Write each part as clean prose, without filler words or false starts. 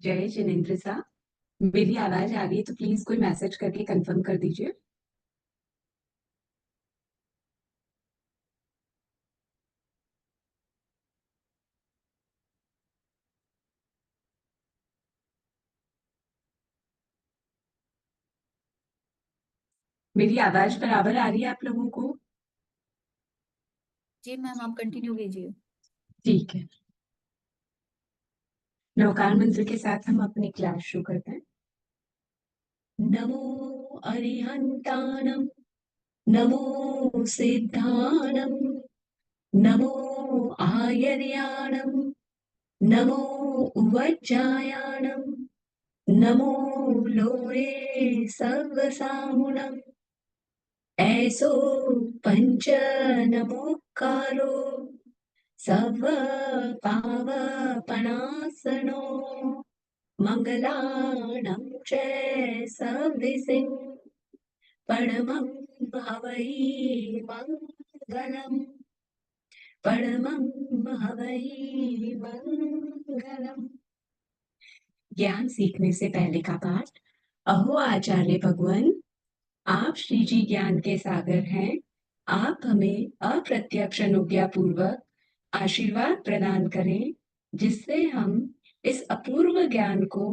जय जिनेन्द्र साहब, मेरी आवाज आ रही है तो प्लीज कोई मैसेज करके कंफर्म कर दीजिए। मेरी आवाज बराबर आ रही है आप लोगों को? जी मैम, आप कंटिन्यू कीजिए। ठीक है। नवकार मंत्र के साथ हम अपनी क्लास शुरू करते हैं। नमो अरिहंताणं, नमो सिद्धाणं, नमो आयर्याणं, नमो उवज्जायाणं, नमो लोरे सर्वसाहुणम्। ऐसो पंच नमोकारो सर्वपावपणासनो मङ्गलाणां च सव्विसिं परमं हवै मङ्गलम्, परमं हवै मङ्गलम्। ज्ञान सीखने से पहले का पाठ। अहो आचार्य भगवान, आप श्री जी ज्ञान के सागर हैं। आप हमें अप्रत्यक्ष अनुज्ञा पूर्वक आशीर्वाद प्रदान करें, जिससे हम इस अपूर्व ज्ञान को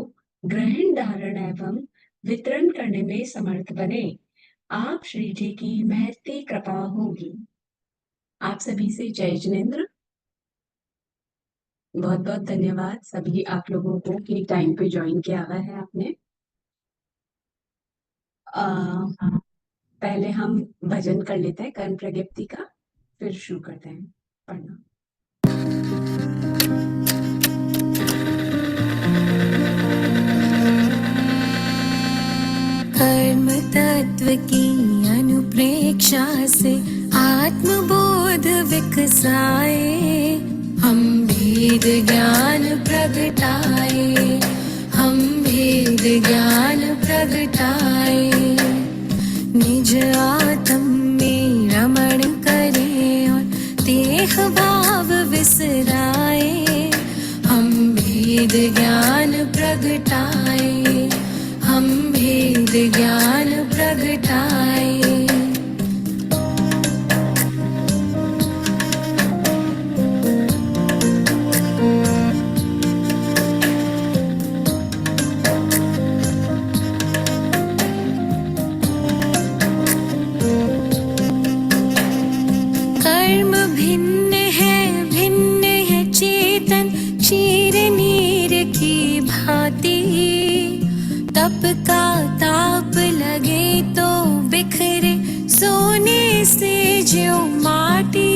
ग्रहण, धारण एवं वितरण करने में समर्थ बने। आप श्री जी की महती कृपा होगी। आप सभी से जय जिनेन्द्र। बहुत बहुत धन्यवाद सभी आप लोगों को कि टाइम पे ज्वाइन किया हुआ है आपने। पहले हम भजन कर लेते हैं कर्म प्रज्ञप्ति का, फिर शुरू करते हैं पढ़ना। कर्म तत्व की अनुप्रेक्षा से आत्मबोध विकसाए, हम भेद ज्ञान प्रगटाए, हम भेद ज्ञान प्रगटाए। निज आत्म में रमण करे और देह भाव विसराए, हम भेद ज्ञान प्रगटाए, हम भेद ज्ञान प्रगटाए। कर्म भिन्न है चेतन, क्षीर नीर की भांति। तप का ताप लगे तो बिखरे सोने से ज्यों माटी।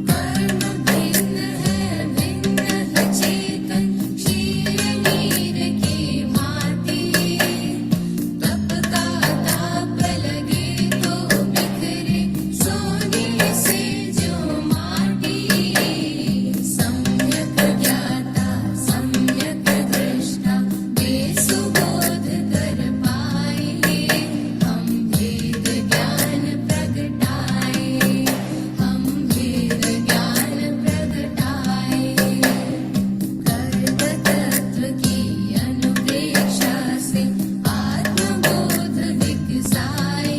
कर्म भिन्न है चेतन, क्षीर नीर की भांति। तप का ताप लगे तो बिखरे सोने से ज्यों माटी। सम्यक ज्ञाता सम्यक दृष्टा वे सुबोध कर पाए, हम भेद ज्ञान प्रगटाए, हम भेद ज्ञान प्रगटाए। कर्म तत्व की अनुप्रेक्षा से आत्मबोध विकसाए,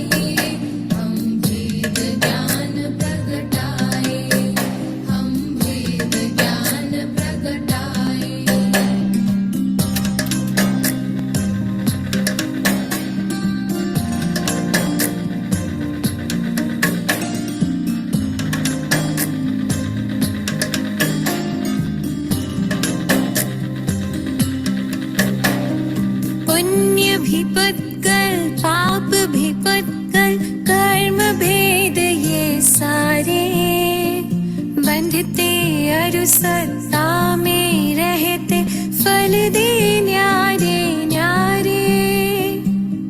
हम भेद ज्ञान प्रगटाए, हम भेद ज्ञान प्रगटाए। पुण्य भी पत्कल पाप भी पत्कल, कर्म भेद ये सारे। बंधते अरु सत्ता में रहते, फल दे न्यारे न्यारे।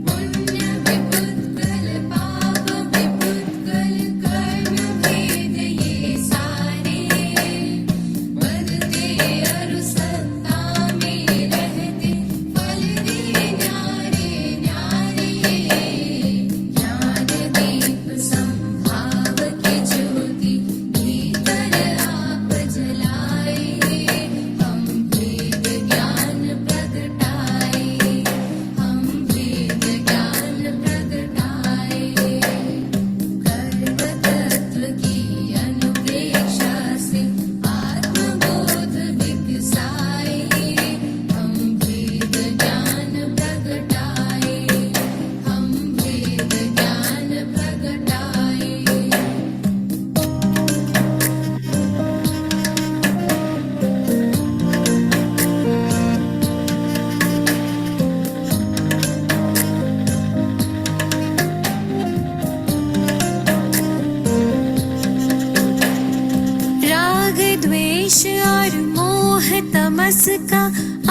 पुण्य भी पत्कल पाप भी पत्कल, कर्म भेद ये सारे। बंधते अरु सत्ता में रहते, फल दे न्यारे न्यारे। ज्ञान दीप संभाव की ज्योति भीतर आप जलाए,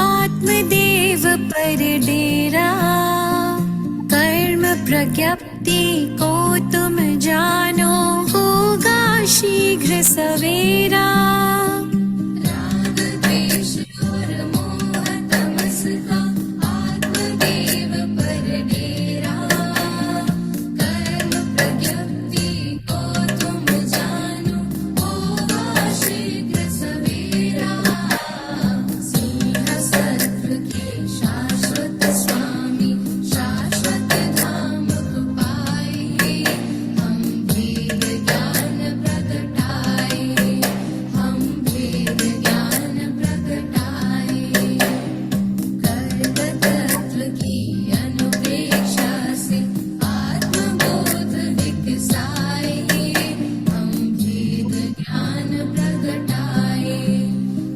आत्मदेव पर डेरा। कर्म प्रज्ञप्ति को तुम जानो, होगा शीघ्र सवेरा। राग द्वेष और मोह तमस का आत्मदेव पर डेरा। कर्म प्रज्ञप्ति को तुम जानो, होगा शीघ्र सवेरा। सिंह सत्व के शाश्वत स्वामी, शाश्वत धाम को पाए। हम भेद ज्ञान प्रगटाए, हम भेद ज्ञान प्रगटाए। कर्म तत्व की अनुपेक्षा से आत्मबोध विकसाए। हम भेद ज्ञान प्रगटाए,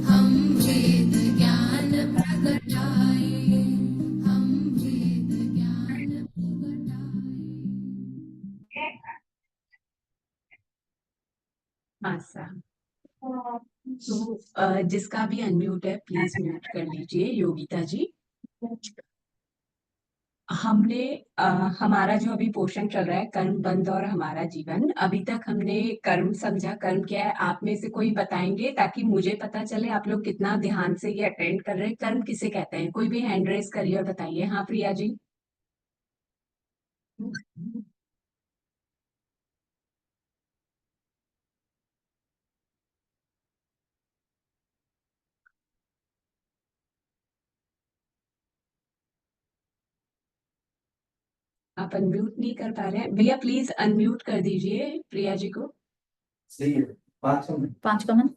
हम भेद ज्ञान प्रगटाए, हम भेद ज्ञान प्रगटाए। हाँ सर। तो जिसका भी अनम्यूट है प्लीज म्यूट कर लीजिए। योगिता जी, हमने हमारा जो अभी पोर्शन चल रहा है कर्म बंध और हमारा जीवन, अभी तक हमने कर्म समझा। कर्म क्या है आप में से कोई बताएंगे ताकि मुझे पता चले आप लोग कितना ध्यान से ये अटेंड कर रहे हैं। कर्म किसे कहते हैं? कोई भी हैंड रेस करिए और बताइए। हाँ प्रिया जी। आप अनम्यूट नहीं कर पा रहे हैं भैया, प्लीज अनम्यूट कर दीजिए प्रिया जी को। सही है। 500 में 5 कमन।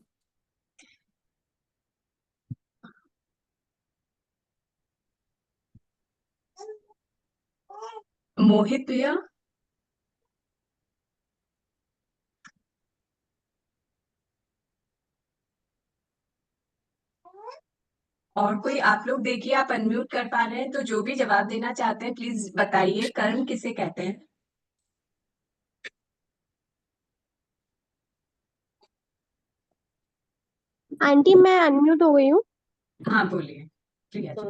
मोहित भैया, और कोई? आप लोग देखिए आप अनम्यूट कर पा रहे हैं तो जो भी जवाब देना चाहते हैं प्लीज बताइए। कर्म किसे कहते हैं? आंटी मैं अनम्यूट हो गई हूँ। हाँ बोलिए प्रिया जी।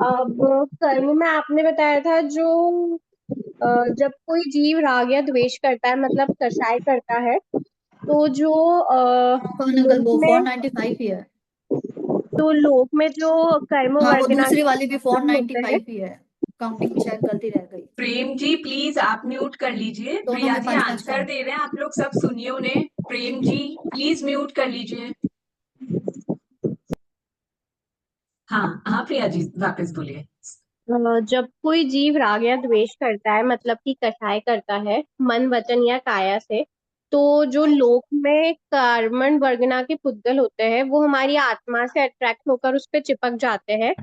अब कर्म में आपने बताया था जो जब कोई जीव राग या द्वेष करता है मतलब कषाय करता है, तो जो अंकल लोक वो में 495 ही है। तो लोक में जो कर्म हाँ वो वर्गना दूसरी वाली भी होते हैं 495 ही है। काउंटिंग में शायद गलती रह गई। प्रेम जी प्लीज आप म्यूट कर लीजिए। दोनों प्रिया में जी 5-5 आंसर काउंट। दे रहे हैं, आप लोग सब सुनिए उन्हें। प्रेम जी प्लीज म्यूट कर लीजिए। हाँ हाँ प्रिया जी वापस बोलिए। जब कोई जीव राग या द्वेष करता है मतलब कि कषाय करता है मन वचन या काया से, तो जो लोक में कार्बन वर्गना के पुद्गल होते हैं वो हमारी आत्मा से अट्रैक्ट होकर उस पे चिपक जाते हैं,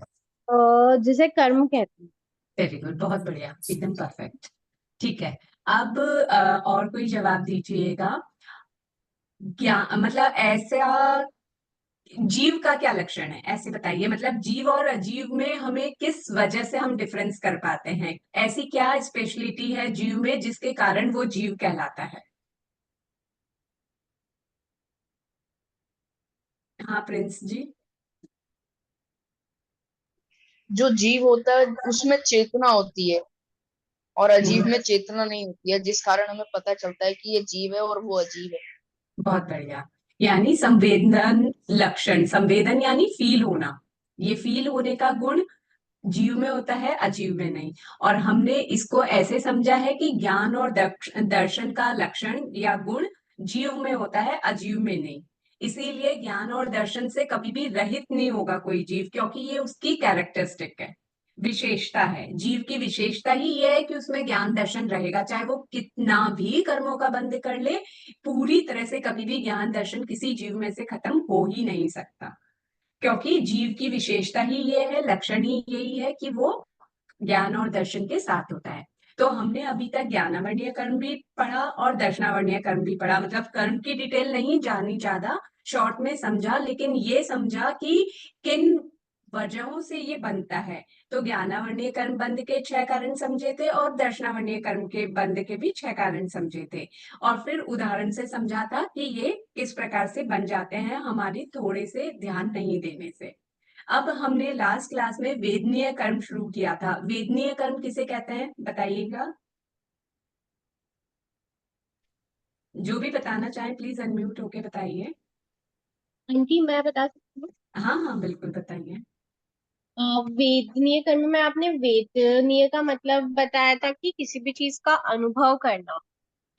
जिसे कर्म कहते हैं। वेरी गुड, बहुत बढ़िया, एकदम परफेक्ट। ठीक है, अब और कोई जवाब दीजिएगा। क्या मतलब ऐसा जीव का क्या लक्षण है ऐसे बताइए। मतलब जीव और अजीव में हमें किस वजह से हम डिफरेंस कर पाते हैं? ऐसी क्या स्पेशलिटी है जीव में जिसके कारण वो जीव कहलाता है? हाँ प्रिंस जी। जो जीव होता है उसमें चेतना होती है और अजीब हम्म, में चेतना नहीं होती है, जिस कारण हमें पता चलता है कि ये जीव है और वो अजीब है। बहुत बढ़िया। यानी संवेदन लक्षण, संवेदन यानी फील होना, ये फील होने का गुण जीव में होता है, अजीव में नहीं। और हमने इसको ऐसे समझा है कि ज्ञान और दर्शन का लक्षण या गुण जीव में होता है, अजीव में नहीं। इसीलिए ज्ञान और दर्शन से कभी भी रहित नहीं होगा कोई जीव, क्योंकि ये उसकी कैरेक्टरिस्टिक है, विशेषता है। जीव की विशेषता ही ये है कि उसमें ज्ञान दर्शन रहेगा, चाहे वो कितना भी कर्मों का बंध कर ले, पूरी तरह से कभी भी ज्ञान दर्शन किसी जीव में से खत्म हो ही नहीं सकता। क्योंकि जीव की विशेषता ही ये है, लक्षण ही यही है कि वो ज्ञान और दर्शन के साथ होता है। तो हमने अभी तक ज्ञानावरणीय कर्म भी पढ़ा और दर्शनावरणीय कर्म भी पढ़ा। मतलब कर्म की डिटेल नहीं जानी, ज्यादा शॉर्ट में समझा, लेकिन ये समझा कि किन वजहों से ये बनता है। तो ज्ञानावरणीय कर्म बंध के 6 कारण समझे थे और दर्शनावरणीय कर्म के बंध के भी 6 कारण समझे थे। और फिर उदाहरण से समझा था कि ये किस प्रकार से बन जाते हैं हमारी थोड़े से ध्यान नहीं देने से। अब हमने लास्ट क्लास में वेदनीय कर्म शुरू किया था। वेदनीय कर्म किसे कहते हैं बताइएगा। जो भी बताना चाहे प्लीज अनम्यूट होके बताइए। आंटी मैं बता सकती हूँ। हाँ हाँ बिल्कुल बताइए। वेदनीय कर्म में आपने वेदनीय का मतलब बताया था कि किसी भी चीज का अनुभव करना।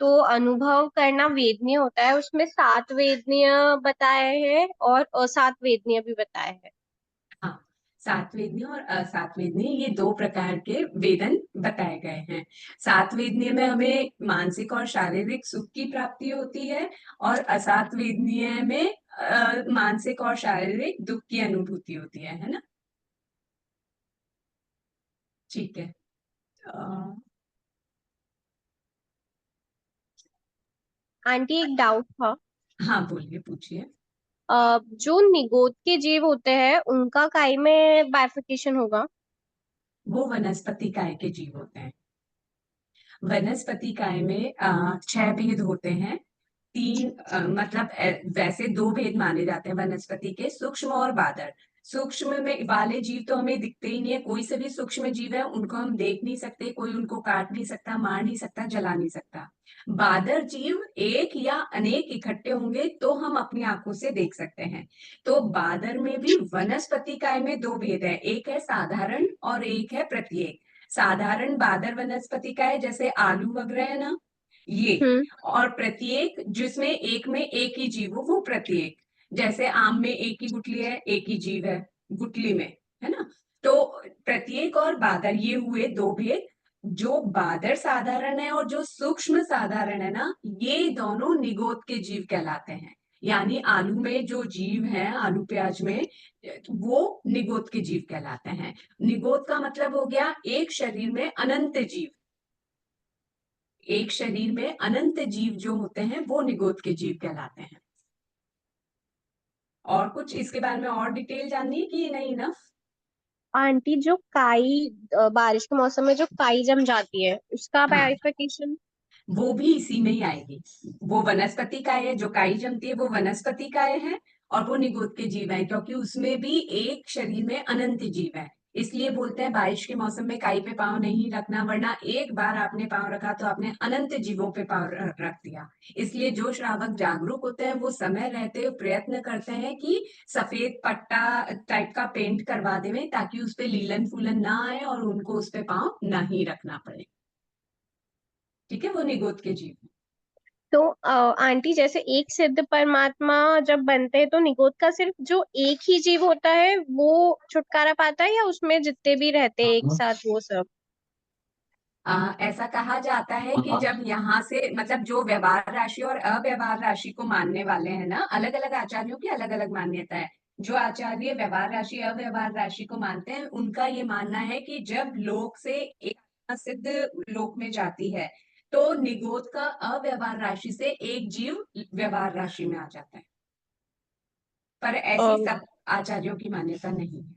तो अनुभव करना वेदनीय होता है, उसमें 7 वेदनीय बताए हैं और असात वेदनीय भी बताए हैं। हाँ, सात वेदनीय और असात वेदनीय ये 2 प्रकार के वेदन बताए गए हैं। सात वेदनीय में हमें मानसिक और शारीरिक सुख की प्राप्ति होती है और असात वेदनीय में मानसिक और शारीरिक दुख की अनुभूति होती है ना। ठीक है। अ, आंटी एक डाउट था। हाँ बोलिए पूछिए। जो निगोद के जीव होते हैं उनका काय में बाइफिकेशन होगा? वो वनस्पति काय के जीव होते हैं। वनस्पति काय में 6 भेद होते हैं। 3 मतलब वैसे 2 भेद माने जाते हैं वनस्पति के, सूक्ष्म और बादर। सूक्ष्म में वाले जीव तो हमें दिखते ही नहीं है, कोई से भी सूक्ष्म जीव है उनको हम देख नहीं सकते, कोई उनको काट नहीं सकता, मार नहीं सकता, जला नहीं सकता। बादर जीव एक या अनेक इकट्ठे होंगे तो हम अपनी आंखों से देख सकते हैं। तो बादर में भी वनस्पति काय में 2 भेद है, एक है साधारण और एक है प्रत्येक। साधारण बादर वनस्पति काय जैसे आलू वगैरह है ना ये, हम्म। और प्रत्येक जिसमें एक में एक ही जीव हो वो प्रत्येक। जैसे आम में एक ही गुठली है, एक ही जीव है गुठली में, है ना। तो प्रत्येक और बादर ये हुए 2 भेद। जो बादर साधारण है और जो सूक्ष्म साधारण है ना, ये दोनों निगोद के जीव कहलाते हैं। यानी आलू में जो जीव है, आलू प्याज में, वो निगोद के जीव कहलाते हैं। निगोद का मतलब हो गया एक शरीर में अनंत जीव। एक शरीर में अनंत जीव जो होते हैं वो निगोद के जीव कहलाते हैं। और कुछ इसके बारे में और डिटेल जाननी है कि नहीं ना। आंटी जो काई बारिश के मौसम में जो काई जम जाती है उसका हाँ बाइफिकेशन? वो भी इसी में ही आएगी। वो वनस्पति काय है, जो काई जमती है वो वनस्पति काय है और वो निगोद के जीव है, क्योंकि उसमें भी एक शरीर में अनंत जीव है। इसलिए बोलते हैं बारिश के मौसम में काई पे पाँव नहीं रखना, वरना एक बार आपने पाँव रखा तो आपने अनंत जीवों पे पाँव रख दिया। इसलिए जो श्रावक जागरूक होते हैं वो समय रहते हुए प्रयत्न करते हैं कि सफेद पट्टा टाइप का पेंट करवा देवें ताकि उस पे लीलन फूलन ना आए और उनको उस पे पाँव नहीं रखना पड़े। ठीक है, वो निगोद के जीव हैं। तो आंटी जैसे एक सिद्ध परमात्मा जब बनते हैं तो निगोद का सिर्फ जो एक ही जीव होता है वो छुटकारा पाता है या उसमें जितने भी रहते हैं एक साथ वो सब? ऐसा कहा जाता है कि जब यहाँ से मतलब जो व्यवहार राशि और अव्यवहार राशि को मानने वाले हैं ना, अलग अलग आचार्यों की अलग अलग मान्यता है। जो आचार्य व्यवहार राशि अव्यवहार राशि को मानते हैं उनका ये मानना है कि जब लोक से एक सिद्ध लोक में जाती है तो निगोद का अव्यवहार राशि से एक जीव व्यवहार राशि में आ जाता है। पर ऐसी सब आचार्यों की मान्यता नहीं है।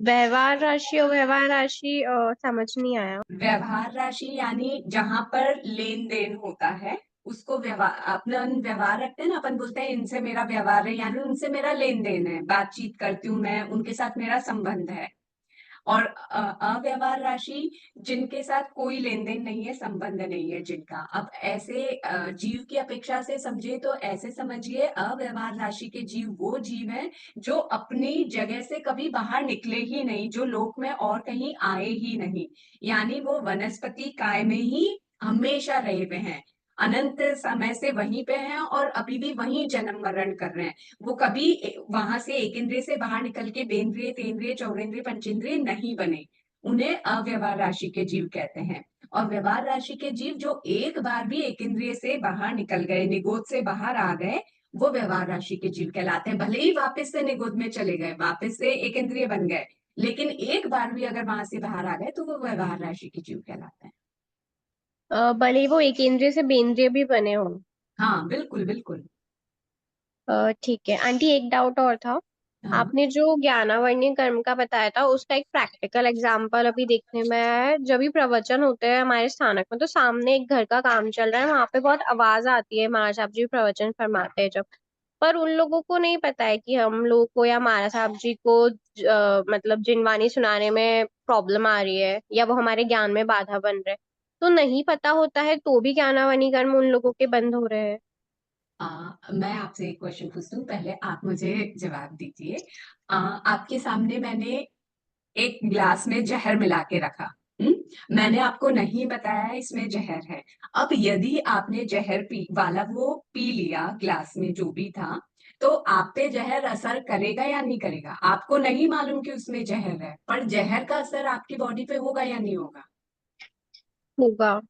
व्यवहार राशि और व्यवहार राशि समझ नहीं आया। व्यवहार राशि यानी जहां पर लेन देन होता है उसको व्यवहार, अपन व्यवहार रखते हैं ना, अपन बोलते हैं इनसे मेरा व्यवहार है यानी उनसे मेरा लेन देन है, बातचीत करती हूँ मैं, उनके साथ मेरा संबंध है। और अव्यवहार राशि जिनके साथ कोई लेन देन नहीं है, संबंध नहीं है जिनका। अब ऐसे जीव की अपेक्षा से समझे तो ऐसे समझिए, अव्यवहार राशि के जीव वो जीव हैं जो अपनी जगह से कभी बाहर निकले ही नहीं, जो लोक में और कहीं आए ही नहीं। यानी वो वनस्पति काय में ही हमेशा रहे हुए हैं, अनंत समय से वहीं पे हैं और अभी भी वहीं जन्म मरण कर रहे हैं। वो कभी वहां से एक इंद्रिय से बाहर निकल के बेंद्रिय तेंद्रिय चौरेंद्रिय पंचेंद्रिय नहीं बने। उन्हें अव्यवहार राशि के जीव कहते हैं। और व्यवहार राशि के जीव जो एक बार भी एक इंद्रिय से बाहर निकल गए, निगोद से बाहर आ गए, वो व्यवहार राशि के जीव कहलाते हैं। भले ही वापस से निगोद में चले गए, वापस से एक इंद्रिय बन गए, लेकिन एक बार भी अगर वहां से बाहर आ गए तो वो व्यवहार राशि के जीव कहलाते हैं। भले ही वो एक इंद्रिय से बेंद्रिय भी बने हों। हाँ बिल्कुल बिल्कुल। ठीक है आंटी, एक डाउट और था। हाँ आपने जो ज्ञानावर्णीय कर्म का बताया था उसका एक प्रैक्टिकल एग्जांपल अभी देखने में आया है। जब भी प्रवचन होते हैं हमारे स्थानक में तो सामने एक घर का काम चल रहा है, वहां पे बहुत आवाज आती है महाराज साहब जी प्रवचन फरमाते हैं जब। पर उन लोगों को नहीं पता है कि हम लोग को या महाराज साहब जी को मतलब जिनवाणी सुनाने में प्रॉब्लम आ रही है या वो हमारे ज्ञान में बाधा बन रहे हैं। तो नहीं पता होता है तो भी ज्ञानावानी कर्म उन लोगों के बंद हो रहे हैं। मैं आपसे एक क्वेश्चन पूछती हूँ, पहले आप मुझे जवाब दीजिए। आपके सामने मैंने एक ग्लास में जहर मिला के रखा। मैंने आपको नहीं बताया इसमें जहर है। अब यदि आपने जहर पी वाला वो पी लिया ग्लास में जो भी था, तो आप पे जहर असर करेगा या नहीं करेगा? आपको नहीं मालूम कि उसमें जहर है, पर जहर का असर आपकी बॉडी पे होगा या नहीं होगा? होगा।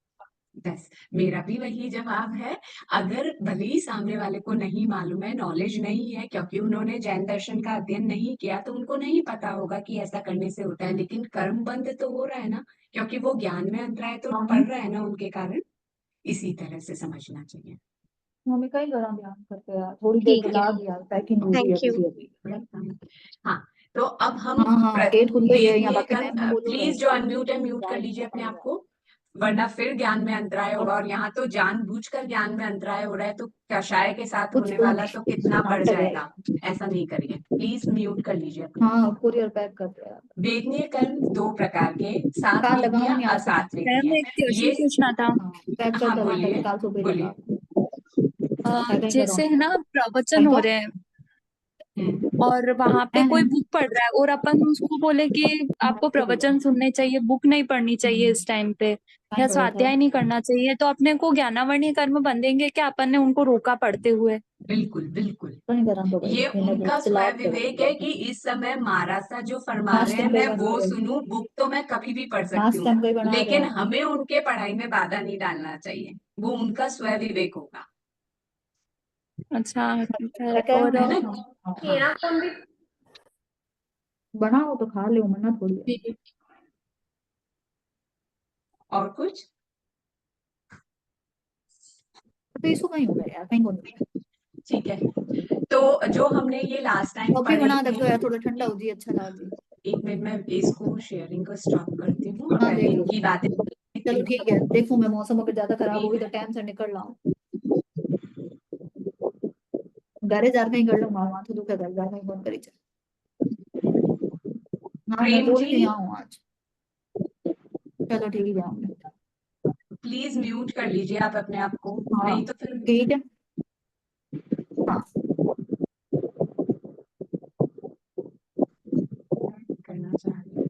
बस मेरा भी वही जवाब है। अगर भले ही सामने वाले को नहीं मालूम है, नॉलेज नहीं है, क्योंकि उन्होंने जैन दर्शन का अध्ययन नहीं किया, तो उनको नहीं पता होगा कि ऐसा करने से होता है, लेकिन कर्म बंद तो हो रहा है ना, क्योंकि वो ज्ञान में अंतराय तो पड़ रहा है ना उनके कारण। इसी तरह से समझना चाहिए। मम्मी कई घरा ध्यान करते हैं, थोड़ी देर ठीक है। बुला दिया, पैकिंग हो रही है थैंक यू। अभी अभी। हाँ, तो अब हम हाँ हाँ, गेट खुल गई है, यहाँ वेदनीय बाकी मैम ने कर्म, बोलो प्लीज जो अनम्यूट है म्यूट कर लीजिए अपने आप को, वरना फिर ज्ञान में अंतराय होगा। और यहाँ तो जानबूझकर ज्ञान में अंतराय हो रहा है, तो कषाय के साथ कुछ होने वाला तो कितना हाँ बढ़ कर रहे जाएगा। ऐसा नहीं करिए, प्लीज म्यूट कर लीजिए अपने आप हाँ, कुरियर पैक कर रहे हैं। को। वेदनीय कर्म दो प्रकार के, कार सात्विक लगाओ या नहीं आज तक। असात्विक मैम है। एक क्वेश्चन ये पूछना था। हाँ, पैक कर हाँ दो बोलिए, ताकि काल सुबह बोलिए। लगा। पैकिंग करो। जैसे है ना प्रवचन हो हमको रहे हैं हम्म, और वहां पे है कोई बुक पढ़ रहा है और अपन उसको बोले कि आपको प्रवचन सुनने चाहिए, बुक नहीं पढ़नी चाहिए इस टाइम पे या पढ़ा था। स्वाध्याय नहीं करना चाहिए, तो अपने को ज्ञानावर्णी कर्म बंधेंगे क्या अपन ने उनको रोका पढ़ते हुए? बिल्कुल बिल्कुल। नहीं करा तो भाई ये मैंने उनका बुक स्वय लाभ विवेक है कि इस समय महाराज सा जो फरमा लास्ट रहे हैं टाइम कहीं मैं बना वो रहे सुनूं। बुक तो मैं कभी भी पढ़ सकती लास्ट हूँ, टाइम कहीं बना रहे लेकिन हैं। हमें उनके पढ़ाई में बाधा नहीं डालना चाहिए। वो उनका स्वय विवेक होगा, अच्छा। क्या और है ना? हाँ, हाँ, बनाओ तो खा लो, मना थोड़ी है। ठीक। और कुछ? तो इसको कहीं हो गया यार, कहीं को नहीं। ठीक है, तो जो हमने ये लास्ट टाइम कॉफी पढ़े बना थे, दो यार, थोड़ा ठंडा हो जी, अच्छा लगा जी। एक मिनट मैं इसको शेयरिंग को स्टॉप करती हूँ और हाँ पहले देख लो। इनकी बातें चलो ठीक है, देखो मैं मौसम अगर ज्यादा खराब होगी एक तो टाइम से निकल रहा हूँ। घरे जार कहीं कर लो, वहां तो दुखे घर जार कहीं फोन करी चल। हाँ मैं प्रेम बोल जी, के यहाँ हूँ आज। चलो ठीक है जाऊंगी। प्लीज म्यूट कर लीजिए आप अपने आप को, हाँ नहीं तो फिर ठीक है। हाँ करना चाह रही हूँ।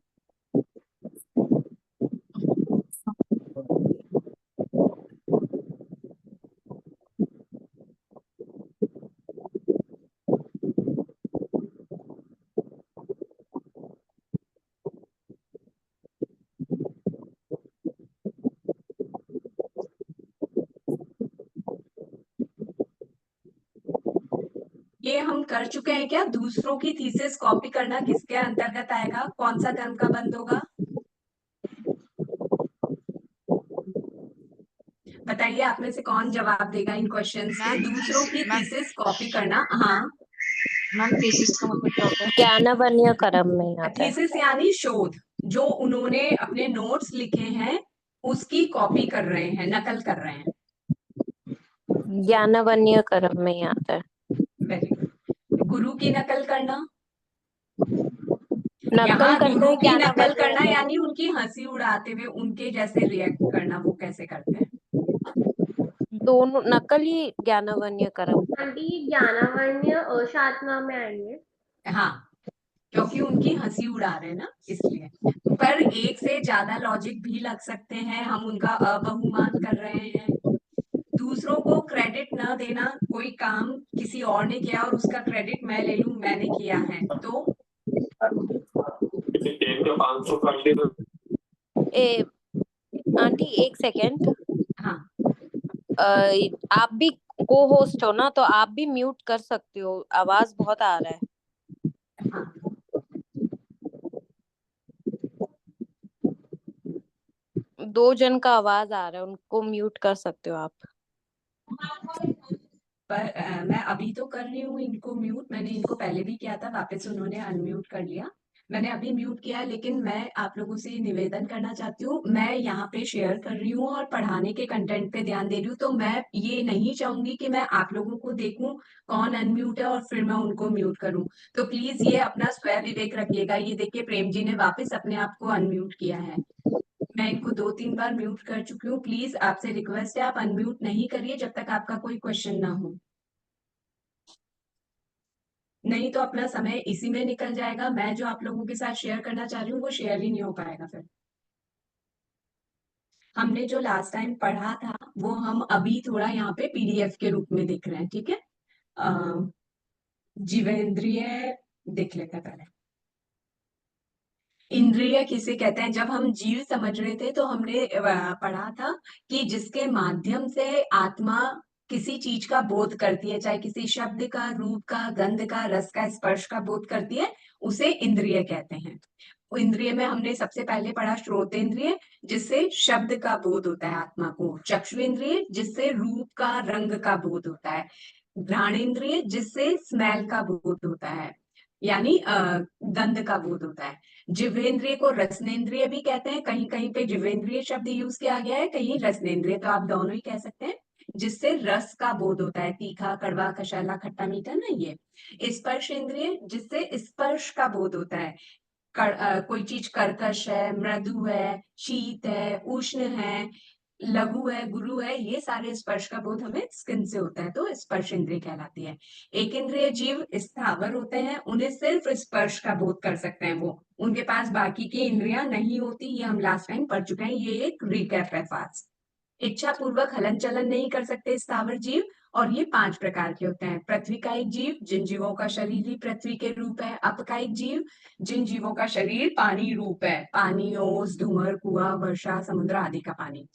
ये हम कर चुके हैं क्या? दूसरों की थीसिस कॉपी करना किसके अंतर्गत आएगा? कौन सा कर्म का बंद होगा? बताइए, आप में से कौन जवाब देगा इन क्वेश्चंस के? मैम दूसरों की मैम थीसिस कॉपी करना, हाँ। मैम थीसिस का मतलब क्या होता है? ज्ञानवर्णीय कर्म में आता है। थीसिस यानी शोध, जो उन्होंने अपने नोट्स लिखे हैं उसकी कॉपी कर रहे हैं, नकल कर रहे हैं। ज्ञानवर्णीय कर्म में ही आता है। Very good. गुरु की नकल करना, नकल यहाँ करना गुरु है की नकल ज्ञानवर्णीय करना कर्म। यानी उनकी हंसी उड़ाते हुए उनके जैसे रिएक्ट करना, वो कैसे करते हैं? दोनों नकल ही ज्ञानवर्णीय कर्म। आंटी ज्ञानावण्य अशात्मा में आएंगे। हाँ, क्योंकि उनकी हंसी उड़ा रहे हैं ना, इसलिए। पर एक से ज्यादा लॉजिक भी लग सकते हैं, हम उनका अबहुमान कर रहे हैं। दूसरों को क्रेडिट न देना, कोई काम किसी और ने किया और उसका क्रेडिट मैं ले लूं, मैंने किया है तो। ए आंटी एक सेकेंड। हाँ, आप भी को होस्ट हो ना, तो आप भी म्यूट कर सकते हो, आवाज बहुत आ रहा है। हाँ, दो जन का आवाज आ रहा है, उनको म्यूट कर सकते हो आप। पर मैं अभी तो कर रही हूँ इनको म्यूट। मैंने इनको पहले भी किया था, वापस उन्होंने अनम्यूट कर लिया। मैंने अभी म्यूट किया है, लेकिन मैं आप लोगों से निवेदन करना चाहती हूँ, मैं यहाँ पे शेयर कर रही हूँ और पढ़ाने के कंटेंट पे ध्यान दे रही हूँ, तो मैं ये नहीं चाहूंगी कि मैं आप लोगों को देखूं कौन अनम्यूट है और फिर मैं उनको म्यूट करूं। तो प्लीज ये अपना स्वय विवेक रखिएगा। ये देखिए प्रेम जी ने वापस अपने आप को अनम्यूट किया है। मैं इनको 2-3 बार म्यूट कर चुकी हूँ। प्लीज आपसे रिक्वेस्ट है, आप अनम्यूट नहीं करिए जब तक आपका कोई क्वेश्चन ना हो, नहीं तो अपना समय इसी में निकल जाएगा। मैं जो आप लोगों के साथ शेयर करना चाह रही हूँ वो शेयर ही नहीं हो पाएगा। फिर हमने जो लास्ट टाइम पढ़ा था वो हम अभी थोड़ा यहाँ पे पीडीएफ के रूप में देख रहे हैं, ठीक है। जीवेंद्रिय देख लेते हैं पहले। इंद्रिय किसे कहते हैं? जब हम जीव समझ रहे थे तो हमने पढ़ा था कि जिसके माध्यम से आत्मा किसी चीज का बोध करती है, चाहे किसी शब्द का, रूप का, गंध का, रस का, स्पर्श का बोध करती है, उसे इंद्रिय कहते हैं। इंद्रिय में हमने सबसे पहले पढ़ा श्रोतेंद्रिय, जिससे शब्द का बोध होता है आत्मा को। चक्षुरेंद्रिय, जिससे रूप का, रंग का बोध होता है। घ्राणेंद्रिय, जिससे स्मेल का बोध होता है, यानी गंध का बोध होता है। जिह्वेंद्रिय को रसनेंद्रिय भी कहते हैं, कहीं कहीं पे जिह्वेंद्रिय शब्द यूज किया गया है, कहीं रसनेंद्रिय, तो आप दोनों ही कह सकते हैं। जिससे रस का बोध होता है, तीखा, कड़वा, कषैला, खट्टा, मीठा ना ये। स्पर्श इंद्रिय, जिससे स्पर्श का बोध होता है। कोई चीज कर्कश है, मृदु है, शीत है, उष्ण है, लघु है, गुरु है, ये सारे स्पर्श का बोध हमें स्किन से होता है, तो स्पर्श इंद्रिय कहलाती है। एक इंद्रिय जीव स्थावर होते हैं, उन्हें सिर्फ स्पर्श का बोध कर सकते हैं वो, उनके पास बाकी की इंद्रियां नहीं होती। ये हम लास्ट टाइम पढ़ चुके हैं, ये एक रिकैप है फास्ट। इच्छा पूर्वक हलन चलन नहीं कर सकते स्थावर जीव, और ये 5 प्रकार के होते हैं। पृथ्वीकायिक जीव, जिन जीवों का शरीर ही पृथ्वी के रूप है। अपकायिक जीव, जिन जीवों का शरीर पानी रूप है, पानी, ओस, धूमर, कुआं, वर्षा, समुद्र आदि का पानी।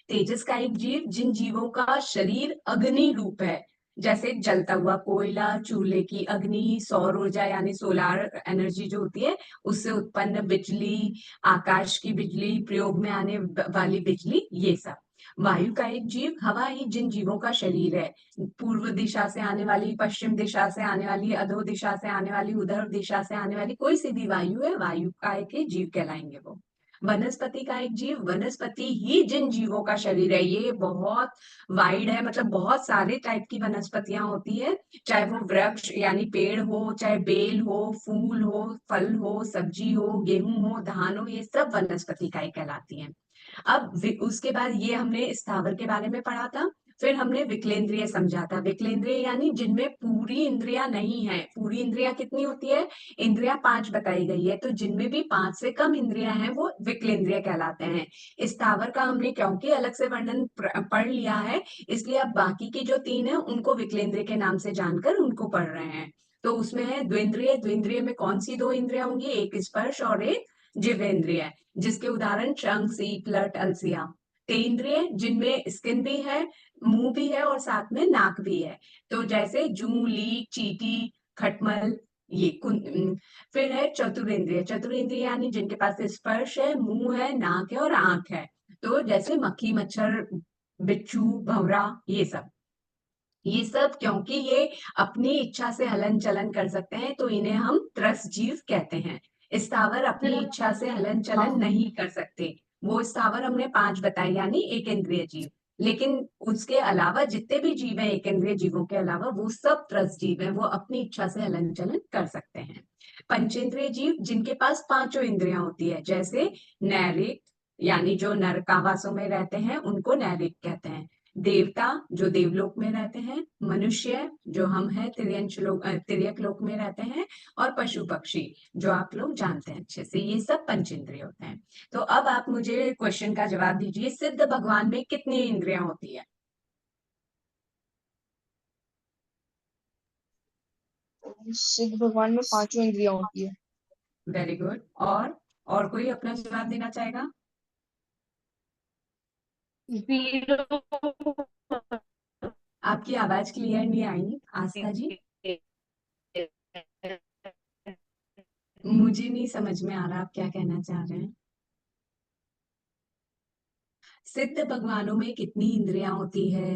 तेजस्कायिक जीव, जिन जीवों का शरीर अग्नि रूप है, जैसे जलता हुआ कोयला, चूल्हे की अग्नि, सौर ऊर्जा यानी सोलार एनर्जी जो होती है, उससे उत्पन्न बिजली, आकाश की बिजली, प्रयोग में आने वाली बिजली, ये सब। वायुकायिक जीव, हवा ही जिन जीवों का शरीर है, पूर्व दिशा से आने वाली, पश्चिम दिशा से आने वाली, अधो दिशा से आने वाली, उधर दिशा से आने वाली कोई सी भी वायु है, वायुकाय के जीव कहलाएंगे वो। वनस्पति का एक जीव, वनस्पति ही जिन जीवों का शरीर है, ये बहुत वाइड है, मतलब बहुत सारे टाइप की वनस्पतियां होती है, चाहे वो वृक्ष यानी पेड़ हो, चाहे बेल हो, फूल हो, फल हो, सब्जी हो, गेहूं हो, धान हो, ये सब वनस्पति का ही कहलाती है। अब उसके बाद ये हमने स्थावर के बारे में पढ़ा था। फिर हमने विकलेंद्रिय समझा था। विकलेंद्रिय यानी जिनमें पूरी इंद्रियां नहीं है। पूरी इंद्रियां कितनी होती है? इंद्रियां 5 बताई गई है, तो जिनमें भी 5 से कम इंद्रियां हैं वो विकलेंद्रिय कहलाते हैं। स्थावर का हमने क्योंकि अलग से वर्णन पढ़ लिया है, इसलिए अब बाकी की जो 3 है उनको विकलेंद्रिय के नाम से जानकर उनको पढ़ रहे हैं। तो उसमें है द्विंद्रिय। द्विंद्रिय में कौन सी 2 इंद्रियां होंगी? एक स्पर्श और एक जिवेंद्रिय, जिसके उदाहरण शंख, सीप, लट, अलसिया। तेंद्रिय, जिनमें स्किन भी है, मुंह भी है और साथ में नाक भी है, तो जैसे जू, लीक, चींटी, खटमल, ये फिर है चतुरेंद्रिय। चतुरेंद्रिय यानी जिनके पास स्पर्श है, मुंह है, नाक है और आंख है, तो जैसे मक्खी, मच्छर, बिच्छू, भंवरा, ये सब क्योंकि ये अपनी इच्छा से हलन चलन कर सकते हैं, तो इन्हें हम त्रस जीव कहते हैं। स्थावर अपनी इच्छा से हलन चलन नहीं कर सकते, वो स्थावर हमने 5 बताए, यानी एक इंद्रिय जीव। लेकिन उसके अलावा जितने भी जीव हैं एक इंद्रिय जीवों के अलावा, वो सब त्रस जीव हैं, वो अपनी इच्छा से हलन चलन कर सकते हैं। पंचेंद्रिय जीव, जिनके पास 5 इंद्रियां होती है, जैसे नैरिक यानी जो नरकावासों में रहते हैं उनको नैरिक कहते हैं। देवता, जो देवलोक में रहते हैं। मनुष्य, जो हम हैं तिर्यक लोक में रहते हैं। और पशु पक्षी, जो आप लोग जानते हैं अच्छे से, ये सब पंचेंद्रिय होते हैं। तो अब आप मुझे क्वेश्चन का जवाब दीजिए, सिद्ध भगवान में कितनी इंद्रियां होती है? सिद्ध भगवान में 5 इंद्रियां होती है। Very good. और कोई अपना जवाब देना चाहेगा? 0 आपकी आवाज क्लियर नहीं आई आस्था जी, मुझे नहीं समझ में आ रहा आप क्या कहना चाह रहे हैं। सिद्ध भगवानों में कितनी इंद्रियां होती है?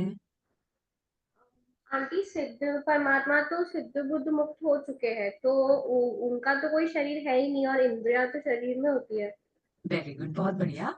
आंटी सिद्ध परमात्मा तो सिद्ध बुद्ध मुक्त हो चुके हैं, तो उनका तो कोई शरीर है ही नहीं, और इंद्रियां तो शरीर में होती है। वेरी गुड, बहुत बढ़िया,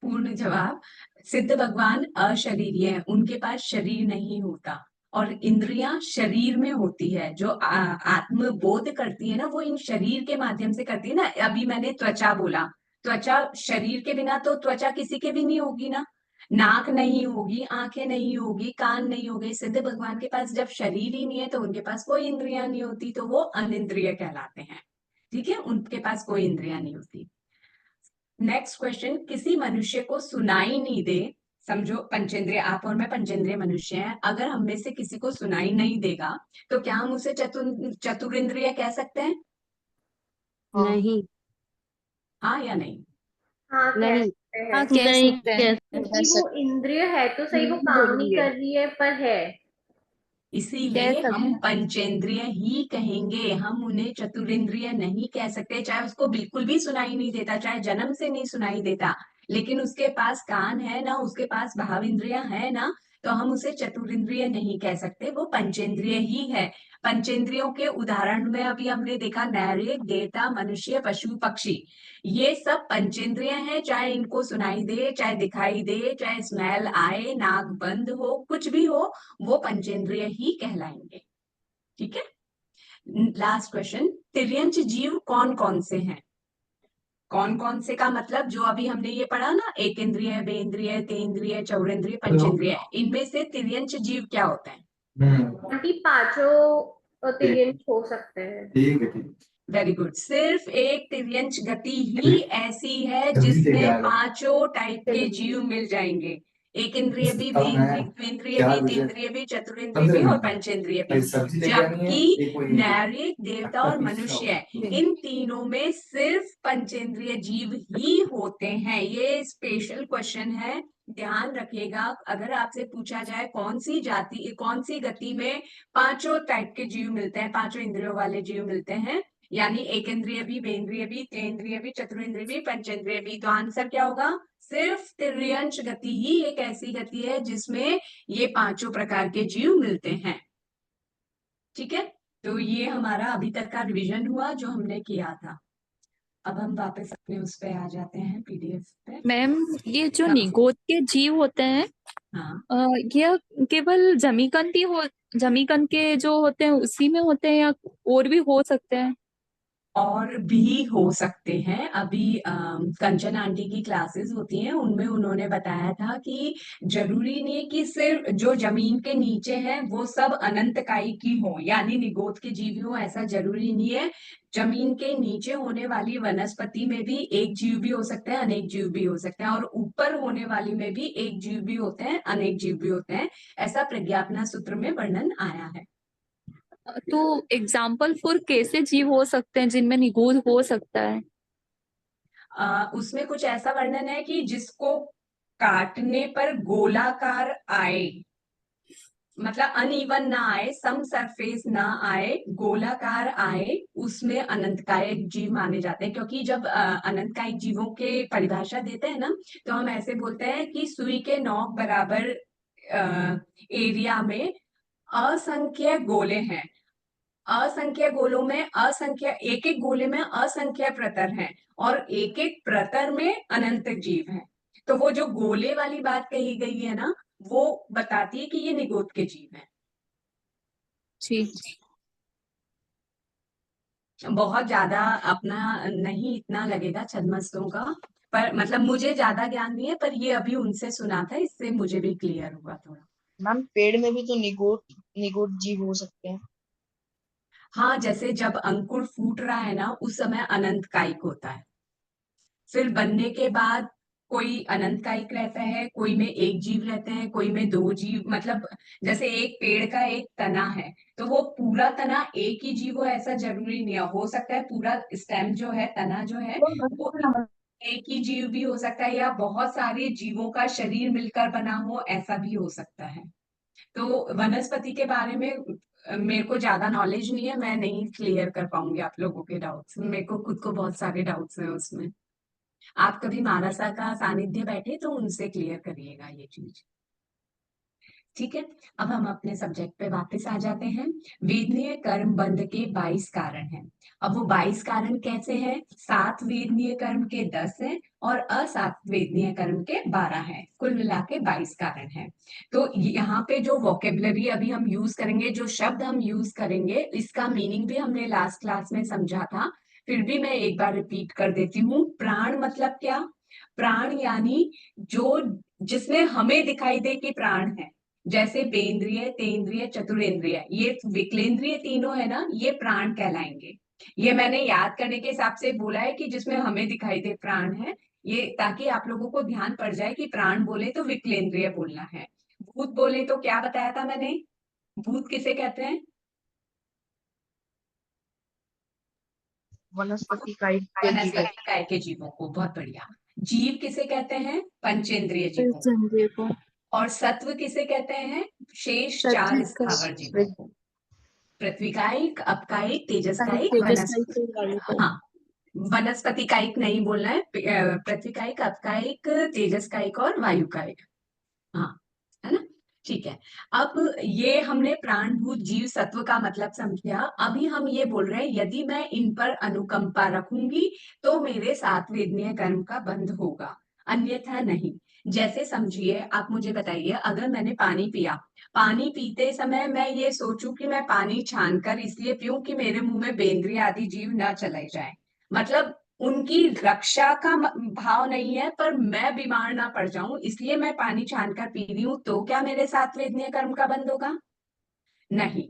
पूर्ण जवाब। सिद्ध भगवान अशरीरी है, उनके पास शरीर नहीं होता, और इंद्रियां शरीर में होती है। जो आत्म बोध करती है ना, वो इन शरीर के माध्यम से करती है ना। अभी मैंने त्वचा बोला, त्वचा शरीर के बिना तो त्वचा किसी के भी नहीं होगी ना, नाक नहीं होगी, आंखें नहीं होगी, कान नहीं होगे। सिद्ध भगवान के पास जब शरीर ही नहीं है तो उनके पास कोई इंद्रियां नहीं होती, तो वो अनिंद्रिय कहलाते हैं। ठीक है, उनके पास कोई इंद्रियां नहीं होती। नेक्स्ट क्वेश्चन, किसी मनुष्य को सुनाई नहीं दे, समझो पंचेंद्रिय, आप और मैं पंचेंद्रिय मनुष्य हैं, अगर हम में से किसी को सुनाई नहीं देगा तो क्या हम उसे चतुरिंद्रिय कह सकते हैं? हाँ। नहीं। हाँ या नहीं? हाँ, कह नहीं। सकते हैं। हाँ, कह नहीं सकते हैं। क्योंकि वो इंद्रिय है तो सही, वो नहीं काम नहीं बोलिए। कर रही है पर है। कह इसीलिए सकते हम पंचेंद्रिय ही कहेंगे, हम उन्हें चतुरिंद्रिय नहीं कह सकते। चाहे उसको बिल्कुल भी सुनाई नहीं देता, चाहे जन्म से नहीं सुनाई देता, लेकिन उसके पास कान है ना, उसके पास भाव इंद्रियां है ना, तो हम उसे चतुरिंद्रिय नहीं कह सकते, वो पंचेंद्रिय ही है। पंचेंद्रियों के उदाहरण में अभी हमने देखा, नैरेक, देवता, मनुष्य, पशु, पक्षी, ये सब पंचेंद्रिय हैं। चाहे इनको सुनाई दे, चाहे दिखाई दे, चाहे स्मेल आए, नाक बंद हो, कुछ भी हो, वो पंचेंद्रिय ही कहलाएंगे। ठीक है, लास्ट क्वेश्चन, तिर्यंच जीव कौन कौन से हैं? कौन कौन से का मतलब, जो अभी हमने ये पढ़ा ना, एक इंद्रिय, बेंद्रिय, तेंद्रिय, चौरेंद्रिय, पंचेंद्रिय, इनमें से तिर्यंच जीव क्या होता है? आंटी पांचों तिर्यंच हो सकते हैं। ठीक है, ठीक। वेरी गुड, सिर्फ एक तिर्यंच गति ही ऐसी है जल्दी से जिसमें क्या है? पांचों टाइप के जीव मिल जाएंगे। एक इंद्रिय भी, अब मैं द्विंद्रिय 4 भी, बजे तेंद्रिय भी, चतुरिंद्रिय 15 भी और मिनट में पंचेंद्रिय भी। भाई सब्जी लेके आनी है, जबकि एक वही नैरिक, देवता और मनुष्य, इन तीनों में सिर्फ पंचेंद्रिय जीव ही होते हैं। ये स्पेशल क्वेश्चन है, ध्यान रखिएगा। अगर आपसे पूछा जाए कौन सी जाति, कौन सी गति में पांचों टाइप के जीव मिलते हैं, पांचों इंद्रियों वाले जीव मिलते हैं, यानी एक इंद्रिय भी, बेंद्रिय भी, तेंद्रिय भी, चतुरिंद्रिय भी, पंचेंद्रिय भी, तो आंसर क्या होगा? सिर्फ तिर्यंच गति ही एक ऐसी गति है जिसमें ये पांचों प्रकार के जीव मिलते हैं। ठीक है, तो ये हमारा अभी तक का रिवीजन हुआ जो हमने किया था। अब हम वापस अपने उस पे आ जाते हैं, पीडीएफ पे। मैम, ये जो हाँ। निगोद के जीव होते हैं, हाँ, ये केवल जमीकंद के जो होते हैं उसी में होते हैं, या और भी हो सकते हैं? और भी हो सकते हैं। अभी कंचन आंटी की क्लासेस होती हैं, उनमें उन्होंने बताया था कि जरूरी नहीं है कि सिर्फ जो जमीन के नीचे है वो सब अनंतकाई की हो, यानी निगोद के जीव हो, ऐसा जरूरी नहीं है। जमीन के नीचे होने वाली वनस्पति में भी एक जीव भी हो सकते हैं, अनेक जीव भी हो सकते हैं, और ऊपर होने वाली में भी एक जीव भी होते हैं, अनेक जीव भी होते हैं। ऐसा प्रज्ञापना सूत्र में वर्णन आया है। तो एग्जाम्पल फॉर कैसे जीव हो सकते हैं जिनमें निगोद हो सकता है? उसमें कुछ ऐसा वर्णन है कि जिसको काटने पर गोलाकार आए, मतलब अनइवन ना आए, सम सरफेस ना आए, गोलाकार आए, उसमें अनंतकायिक जीव माने जाते हैं। क्योंकि जब अनंतकायिक जीवों के परिभाषा देते हैं ना, तो हम ऐसे बोलते हैं कि सुई के नोक बराबर एरिया में असंख्य गोले हैं। असंख्य गोलों में असंख्य, एक एक गोले में असंख्य प्रतर हैं, और एक एक प्रतर में अनंत जीव हैं। तो वो जो गोले वाली बात कही गई है ना, वो बताती है कि ये निगोद के जीव हैं। जी। बहुत ज्यादा अपना नहीं इतना लगेगा छद्मस्तों का, पर मतलब मुझे ज्यादा ज्ञान नहीं है, पर ये अभी उनसे सुना था, इससे मुझे भी क्लियर हुआ थोड़ा। मैम पेड़ में भी तो निगोद जीव हो सकते हैं। हाँ, जैसे जब अंकुर फूट रहा है ना, उस समय अनंत कायिक होता है। फिर बनने के बाद कोई अनंत कायिक रहता है, कोई में एक जीव रहते हैं, कोई में दो जीव। मतलब जैसे एक पेड़ का एक तना है, तो वो पूरा तना एक ही जीव हो ऐसा जरूरी नहीं है। हो सकता है पूरा स्टेम जो है, तना जो है, वो एक ही जीव भी हो सकता है, या बहुत सारे जीवों का शरीर मिलकर बना हो, ऐसा भी हो सकता है। तो वनस्पति के बारे में मेरे को ज्यादा नॉलेज नहीं है, मैं नहीं क्लियर कर पाऊंगी आप लोगों के डाउट्स। मेरे को खुद को बहुत सारे डाउट्स हैं उसमें। आप कभी मानसा का सानिध्य बैठे तो उनसे क्लियर करिएगा ये चीज। ठीक है, अब हम अपने सब्जेक्ट पे वापस आ जाते हैं। वेदनीय कर्म बंध के 22 कारण हैं। अब वो 22 कारण कैसे हैं? 7 वेदनीय कर्म के 10 हैं और असात वेदनीय कर्म के 12 हैं। कुल मिला के 22 कारण हैं। तो यहाँ पे जो वोकेबलरी अभी हम यूज करेंगे, जो शब्द हम यूज करेंगे, इसका मीनिंग भी हमने लास्ट क्लास में समझा था, फिर भी मैं एक बार रिपीट कर देती हूँ। प्राण मतलब क्या? प्राण यानी जो जिसमें हमें दिखाई दे कि प्राण है, जैसे पेंद्रिय, तेंद्रिय, चतुरेंद्रिय, ये विकलेंद्रिय तीनों है ना, ये प्राण कहलाएंगे। ये मैंने याद करने के हिसाब से बोला है कि जिसमें हमें दिखाई दे प्राण है, ये ताकि आप लोगों को ध्यान पड़ जाए कि प्राण बोले तो विकलेंद्रिय बोलना है। भूत बोले तो क्या बताया था मैंने? भूत किसे कहते हैं? वनस्पति काय के जीवों। वनस्पति काय के जीवों को। बहुत बढ़िया। जीव किसे कहते हैं? पंचेंद्रिय जीवों को। चंद्र को और सत्व किसे कहते हैं? शेष 4 पृथ्वी का स्थावर जीवों को। पृथ्वी कायिक, अपकायिक, तेजस कायिक, तेजस कायिक और वायु कायिक। हाँ, वनस्पति कायिक नहीं बोलना है, पृथ्वी कायिक, अपकायिक, तेजस कायिक और वायु कायिक। हाँ, है ना? ठीक है। अब ये हमने प्राणभूत जीव सत्व का मतलब समझा। अभी हम ये बोल रहे हैं यदि मैं इन पर अनुकंपा रखूंगी तो मेरे 7 वेदनीय कर्म का बंध होगा, अन्यथा नहीं। जैसे समझिए, आप मुझे बताइए, अगर मैंने पानी पिया, पानी पीते समय मैं ये सोचूं कि मैं पानी छान कर इसलिए पीऊं कि मेरे मुंह में बेंद्रिय आदि जीव ना चले जाए, मतलब उनकी रक्षा का भाव नहीं है, पर मैं बीमार ना पड़ जाऊं इसलिए मैं पानी छान कर पी रही हूं, तो क्या मेरे 7 वेदनीय कर्म का बंध होगा? नहीं।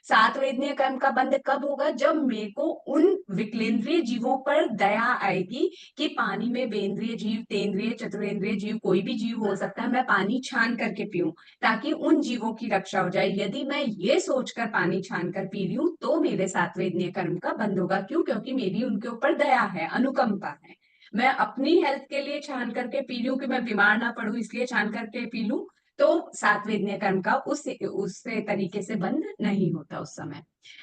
7 वेदनीय कर्म का बंध कब होगा? जब मेरे को उन विकलेंद्रिय जीवों पर दया आएगी कि पानी में बेंद्रिय जीव, तेंद्रिय, चतुरेंद्रिय जीव, कोई भी जीव हो सकता है, मैं पानी छान करके पीऊं ताकि उन जीवों की रक्षा हो जाए। यदि मैं ये सोचकर पानी छान कर पी रही हूं तो मेरे 7 वेदनीय कर्म का बंध होगा। क्यों? क्योंकि मेरी उनके ऊपर दया है, अनुकंपा है। मैं अपनी हेल्थ के लिए छान करके पी रही हूँ कि मैं बीमार ना पड़ूं इसलिए छान करके पी लूं, तो 7 वेदनीय कर्म का उससे तरीके से बंध नहीं होता उस समय।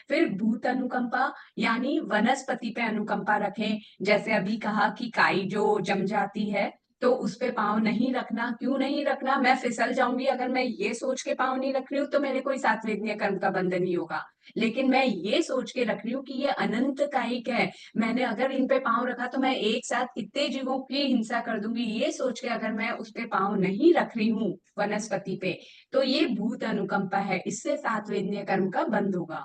फिर भूत अनुकंपा यानी वनस्पति पे अनुकंपा रखें। जैसे अभी कहा कि काई जो जम जाती है तो उस पे पांव नहीं रखना। क्यों नहीं रखना? मैं फिसल जाऊंगी अगर मैं ये सोच के पांव नहीं रख रही हूँ तो मेरे कोई 7 वेदनीय कर्म का बंध नहीं होगा। लेकिन मैं ये सोच के रख रही हूँ कि ये अनंत कायिक है, मैंने अगर इन पे पांव रखा तो मैं एक साथ कितने जीवों की हिंसा कर दूंगी, ये सोच के अगर मैं उस पे पांव नहीं रख रही हूँ वनस्पति पे, तो ये भूत अनुकंपा है, इससे 7 वेदनीय कर्म का बंध होगा।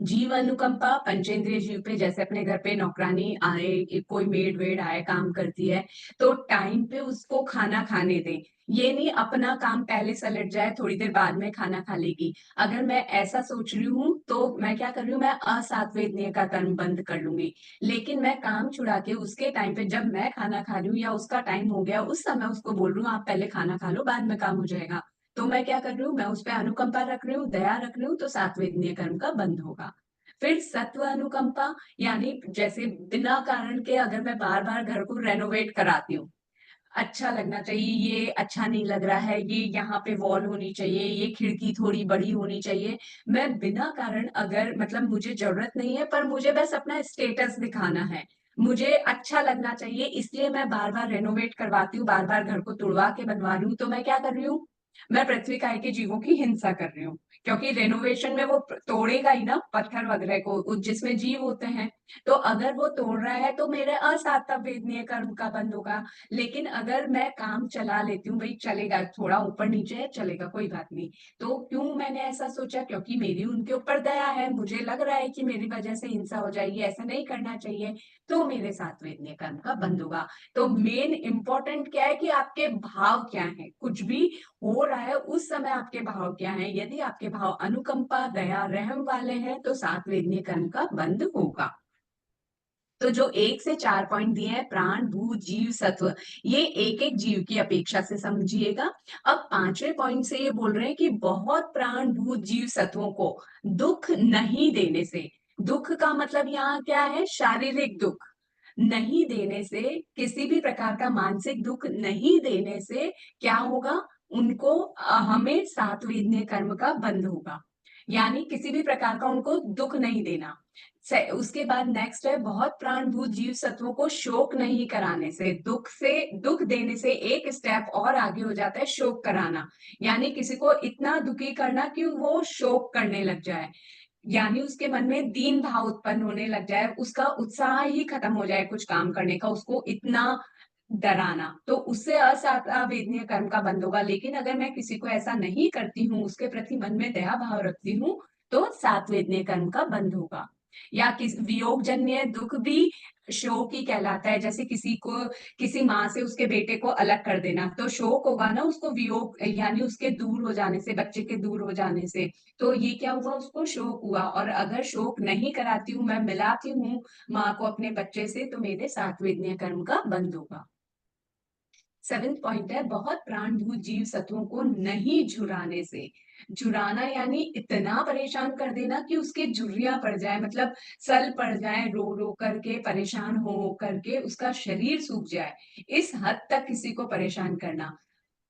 जीव अनुकंपा पंचेंद्रिय जीव पे, जैसे अपने घर पे नौकरानी आए, कोई मेड वेड आए काम करती है, तो टाइम पे उसको खाना खाने दे। ये नहीं अपना काम पहले सलट जाए, थोड़ी देर बाद में खाना खा लेगी। अगर मैं ऐसा सोच रही हूँ तो मैं क्या कर रही हूँ, मैं असात वेदनीय का कर्म बंद कर लूंगी। लेकिन मैं काम छुड़ा के उसके टाइम पे, जब मैं खाना खा रही हूँ या उसका टाइम हो गया, उस समय उसको बोल रही हूँ आप पहले खाना खा लो, बाद में काम हो जाएगा, तो मैं क्या कर रही हूँ, मैं उस पर अनुकंपा रख रही हूँ, दया रख रही हूँ, तो 7 वेदनीय कर्म का बंध होगा। फिर सत्व अनुकंपा यानी जैसे बिना कारण के अगर मैं बार बार घर को रेनोवेट कराती हूँ, अच्छा लगना चाहिए, ये अच्छा नहीं लग रहा है, ये यहाँ पे वॉल होनी चाहिए, ये खिड़की थोड़ी बड़ी होनी चाहिए, मैं बिना कारण, अगर मतलब मुझे जरूरत नहीं है पर मुझे बस अपना स्टेटस दिखाना है, मुझे अच्छा लगना चाहिए, इसलिए मैं बार बार रेनोवेट करवाती हूँ, बार बार घर को तुड़वा के बनवा रही हूँ, तो मैं क्या कर रही हूँ, मैं पृथ्वी काय के जीवों की हिंसा कर रही हूँ। क्योंकि रेनोवेशन में वो तोड़ेगा ही ना पत्थर वगैरह को जिसमें जीव होते हैं, तो अगर वो तोड़ रहा है तो मेरे असातव वेदनीय कर्म का बंध होगा। लेकिन अगर मैं काम चला लेती हूँ, भाई चलेगा, थोड़ा ऊपर नीचे है चलेगा कोई बात नहीं, तो क्यों मैंने ऐसा सोचा? क्योंकि मेरी उनके ऊपर दया है, मुझे लग रहा है कि मेरी वजह से हिंसा हो जाएगी, ऐसा नहीं करना चाहिए, तो मेरे 7 वेदनीय कर्म का बंध होगा। तो मेन इंपॉर्टेंट क्या है कि आपके भाव क्या है, कुछ भी हो रहा है उस समय आपके भाव क्या है। यदि आपके भाव अनुकंपा, दया, रहम वाले हैं तो 7 वेदनीय कर्म का बंध होगा। तो जो 1 से 4 पॉइंट दिए हैं, प्राण, भूत, जीव, सत्व, ये एक एक जीव की अपेक्षा से समझिएगा। अब 5वें पॉइंट से ये बोल रहे हैं कि बहुत प्राण, भूत, जीव, सत्वों को दुख नहीं देने से, दुख का मतलब यहाँ क्या है? शारीरिक दुख नहीं देने से, किसी भी प्रकार का मानसिक दुख नहीं देने से क्या होगा? उनको हमें 7 वेदनीय कर्म का बंध होगा। यानी किसी भी प्रकार का उनको दुख नहीं देना। उसके बाद नेक्स्ट है बहुत प्राणभूत जीव सत्वों को शोक नहीं कराने से। दुख देने से एक स्टेप और आगे हो जाता है शोक कराना, यानी किसी को इतना दुखी करना कि वो शोक करने लग जाए, यानी उसके मन में दीन भाव उत्पन्न होने लग जाए, उसका उत्साह ही खत्म हो जाए कुछ काम करने का, उसको इतना डराना, तो उससे असावेदनीय कर्म का बंध होगा। लेकिन अगर मैं किसी को ऐसा नहीं करती हूँ, उसके प्रति मन में दया भाव रखती हूँ, तो सातवेदनीय कर्म का बंध होगा। या वियोग जन्य दुख भी शोक ही कहलाता है। जैसे किसी माँ से उसके बेटे को अलग कर देना तो शोक होगा ना, उसको वियोग यानी उसके दूर हो जाने से, बच्चे के दूर हो जाने से, तो ये क्या हुआ, उसको शोक हुआ। और अगर शोक नहीं कराती हूँ, मैं मिलाती हूँ माँ को अपने बच्चे से, तो मेरे सातवेदनीय कर्म का बंध होगा। 7th पॉइंट है बहुत प्राणभूत जीव सत्वों को नहीं झुराने से। झुराना यानी इतना परेशान कर देना कि उसके झुर्रियां पड़ जाए, मतलब सल पड़ जाए, रो रो करके, परेशान हो करके उसका शरीर सूख जाए, इस हद तक किसी को परेशान करना,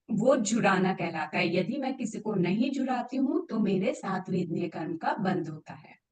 वो झुराना कहलाता है। यदि मैं किसी को नहीं झुराती हूँ तो मेरे सातवेदनीय कर्म का बंध होता है।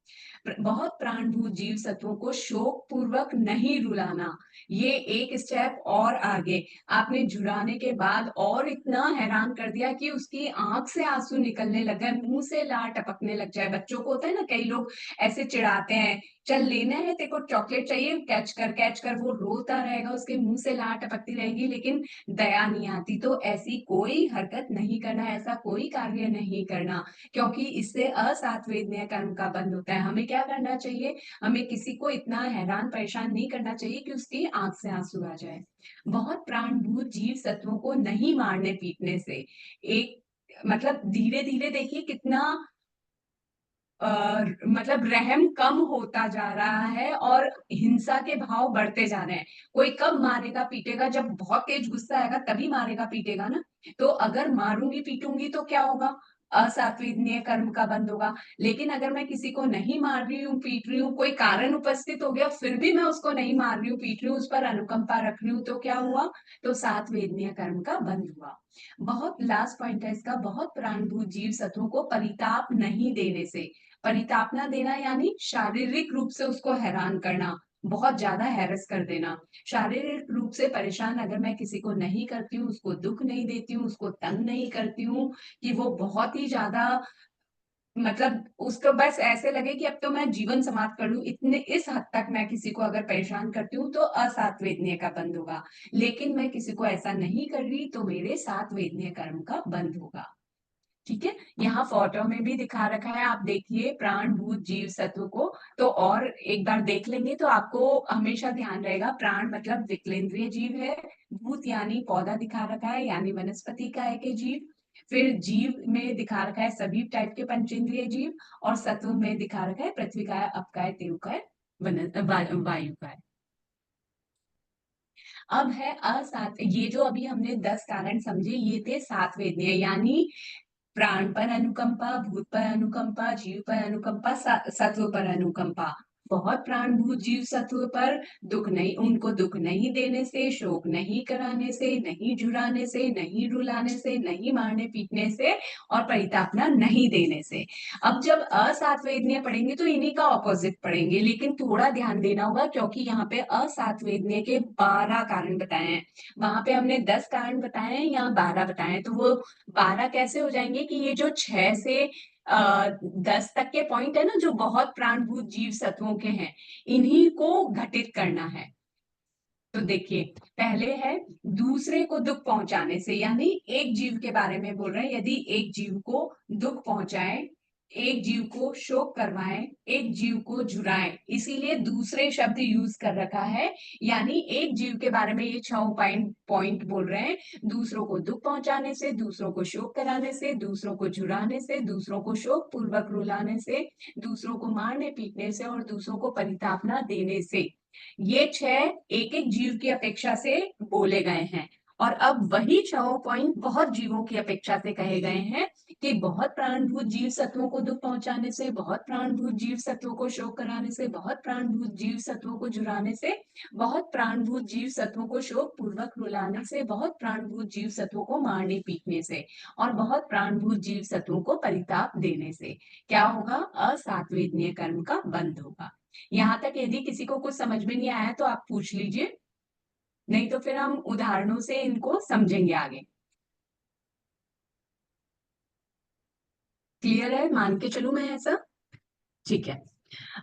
बहुत प्राणभूत जीव सत्वों को शोक पूर्वक नहीं रुलाना, ये एक स्टेप और आगे। आपने झुराने के बाद और इतना हैरान कर दिया कि उसकी आंख से आंसू निकलने लग गए, मुंह से लार टपकने लग जाए। बच्चों को होता है ना, कई लोग ऐसे चिढ़ाते हैं, चल लेना है तेरे को चॉकलेट चाहिए, कैच कर, वो रोता रहेगा, उसके मुंह से लार टपकती रहेगी, लेकिन दया नहीं आती। तो ऐसी कोई हरकत नहीं करना, ऐसा कोई कार्य नहीं करना, क्योंकि इससे असातवेदनीय कर्म का बंध होता है। हमें क्या करना चाहिए, हमें किसी को इतना हैरान परेशान नहीं करना चाहिए कि उसकी आंख से आंसू आ जाए। बहुत प्राणभूत जीव सत्वों को नहीं मारने पीटने से, एक मतलब धीरे धीरे देखिए कितना मतलब रहम कम होता जा रहा है और हिंसा के भाव बढ़ते जा रहे हैं। कोई कब मारेगा पीटेगा, जब बहुत तेज गुस्सा आएगा तभी मारेगा पीटेगा ना। तो अगर मारूंगी पीटूंगी तो क्या होगा, असात्विदनीय कर्म का बंध होगा। लेकिन अगर मैं किसी को नहीं मार रही हूँ, पीट रही हूँ, कोई कारण उपस्थित हो गया फिर भी मैं उसको नहीं मार रही हूँ, पीट रही हूँ, उस पर अनुकंपा रख रही हूँ, तो क्या हुआ, तो सातवेदनीय कर्म का बंध हुआ। बहुत लास्ट पॉइंट है इसका, बहुत प्राणभूत जीव सत्वों को परिताप नहीं देने से। परितापना देना यानी शारीरिक रूप से उसको हैरान करना, बहुत ज्यादा हैरस कर देना। शारीरिक रूप से परेशान अगर मैं किसी को नहीं करती हूँ, उसको दुख नहीं देती हूँ, उसको तंग नहीं करती हूँ कि वो बहुत ही ज्यादा, मतलब उसको बस ऐसे लगे कि अब तो मैं जीवन समाप्त कर लूं, इतने इस हद तक मैं किसी को अगर परेशान करती हूँ तो असातवेदनीय का बंध होगा। लेकिन मैं किसी को ऐसा नहीं कर रही तो मेरे सातवेदनीय कर्म का बंध होगा। ठीक है, यहाँ फोटो में भी दिखा रखा है, आप देखिए प्राणभूत जीव सत्व को। तो और एक बार देख लेंगे तो आपको हमेशा ध्यान रहेगा, प्राण मतलब विकलेंद्रिय जीव है, भूत यानी पौधा दिखा रखा है, यानी वनस्पति काय के जीव, फिर जीव में दिखा रखा है सभी टाइप के पंचेंद्रिय जीव, और सत्व में दिखा रखा है पृथ्वी काय, अपकाय, तेवकाय, वायु काय। अब है असात, ये जो अभी हमने 10 कारण समझे ये थे सातवेदनीय, यानी प्राण पर अनुकंपा, भूत पर अनुकंपा, जीव पर अनुकंपा, सत्व पर अनुकंपा। बहुत प्राणभूत जीव सत्व पर दुख नहीं, उनको दुख नहीं देने से, शोक नहीं कराने से, नहीं झुराने से, नहीं रुलाने से, नहीं मारने पीटने से, और परितापना नहीं देने से। अब जब असातवेदनीय पढ़ेंगे तो इन्हीं का ऑपोजिट पढ़ेंगे, लेकिन थोड़ा ध्यान देना होगा क्योंकि यहाँ पे असातवेदनीय के 12 कारण बताए हैं, वहां पे हमने 10 कारण बताए हैं, यहाँ 12 बताए हैं। तो वो 12 कैसे हो जाएंगे कि ये जो 6 से 10 तक के पॉइंट है ना, जो बहुत प्राणभूत जीव सत्वों के हैं, इन्हीं को घटित करना है। तो देखिए, पहले है दूसरे को दुख पहुंचाने से, यानी एक जीव के बारे में बोल रहे हैं, यदि एक जीव को दुख पहुंचाए, एक जीव को शोक करवाएं, एक जीव को झुराएं, इसीलिए दूसरे शब्द यूज कर रखा है। यानी एक जीव के बारे में ये 6 पॉइंट बोल रहे हैं, दूसरों को दुख पहुंचाने से, दूसरों को शोक कराने से, दूसरों को झुराने से, दूसरों को शोक पूर्वक रुलाने से, दूसरों को मारने पीटने से, और दूसरों को परितापना देने से। ये 6 एक एक जीव की अपेक्षा से बोले गए हैं, और अब वही 6 पॉइंट बहुत जीवों की अपेक्षा से कहे गए हैं कि बहुत प्राणभूत जीव सत्वों को दुख पहुंचाने से, बहुत प्राणभूत जीव सत्वों को शोक कराने से, बहुत प्राणभूत जीव सत्वों को जुराने से, बहुत प्राणभूत जीव सत्वों को शोक पूर्वक रुलाने से, बहुत प्राणभूत जीव सत्वों को मारने पीटने से और बहुत प्राणभूत जीव सत्वों को परिताप देने से क्या होगा? असात्वेदनीय कर्म का बंध होगा। यहाँ तक यदि किसी को कुछ समझ में नहीं आया तो आप पूछ लीजिए, नहीं तो फिर हम उदाहरणों से इनको समझेंगे आगे। क्लियर है? मान के चलूं मैं ऐसा? ठीक है।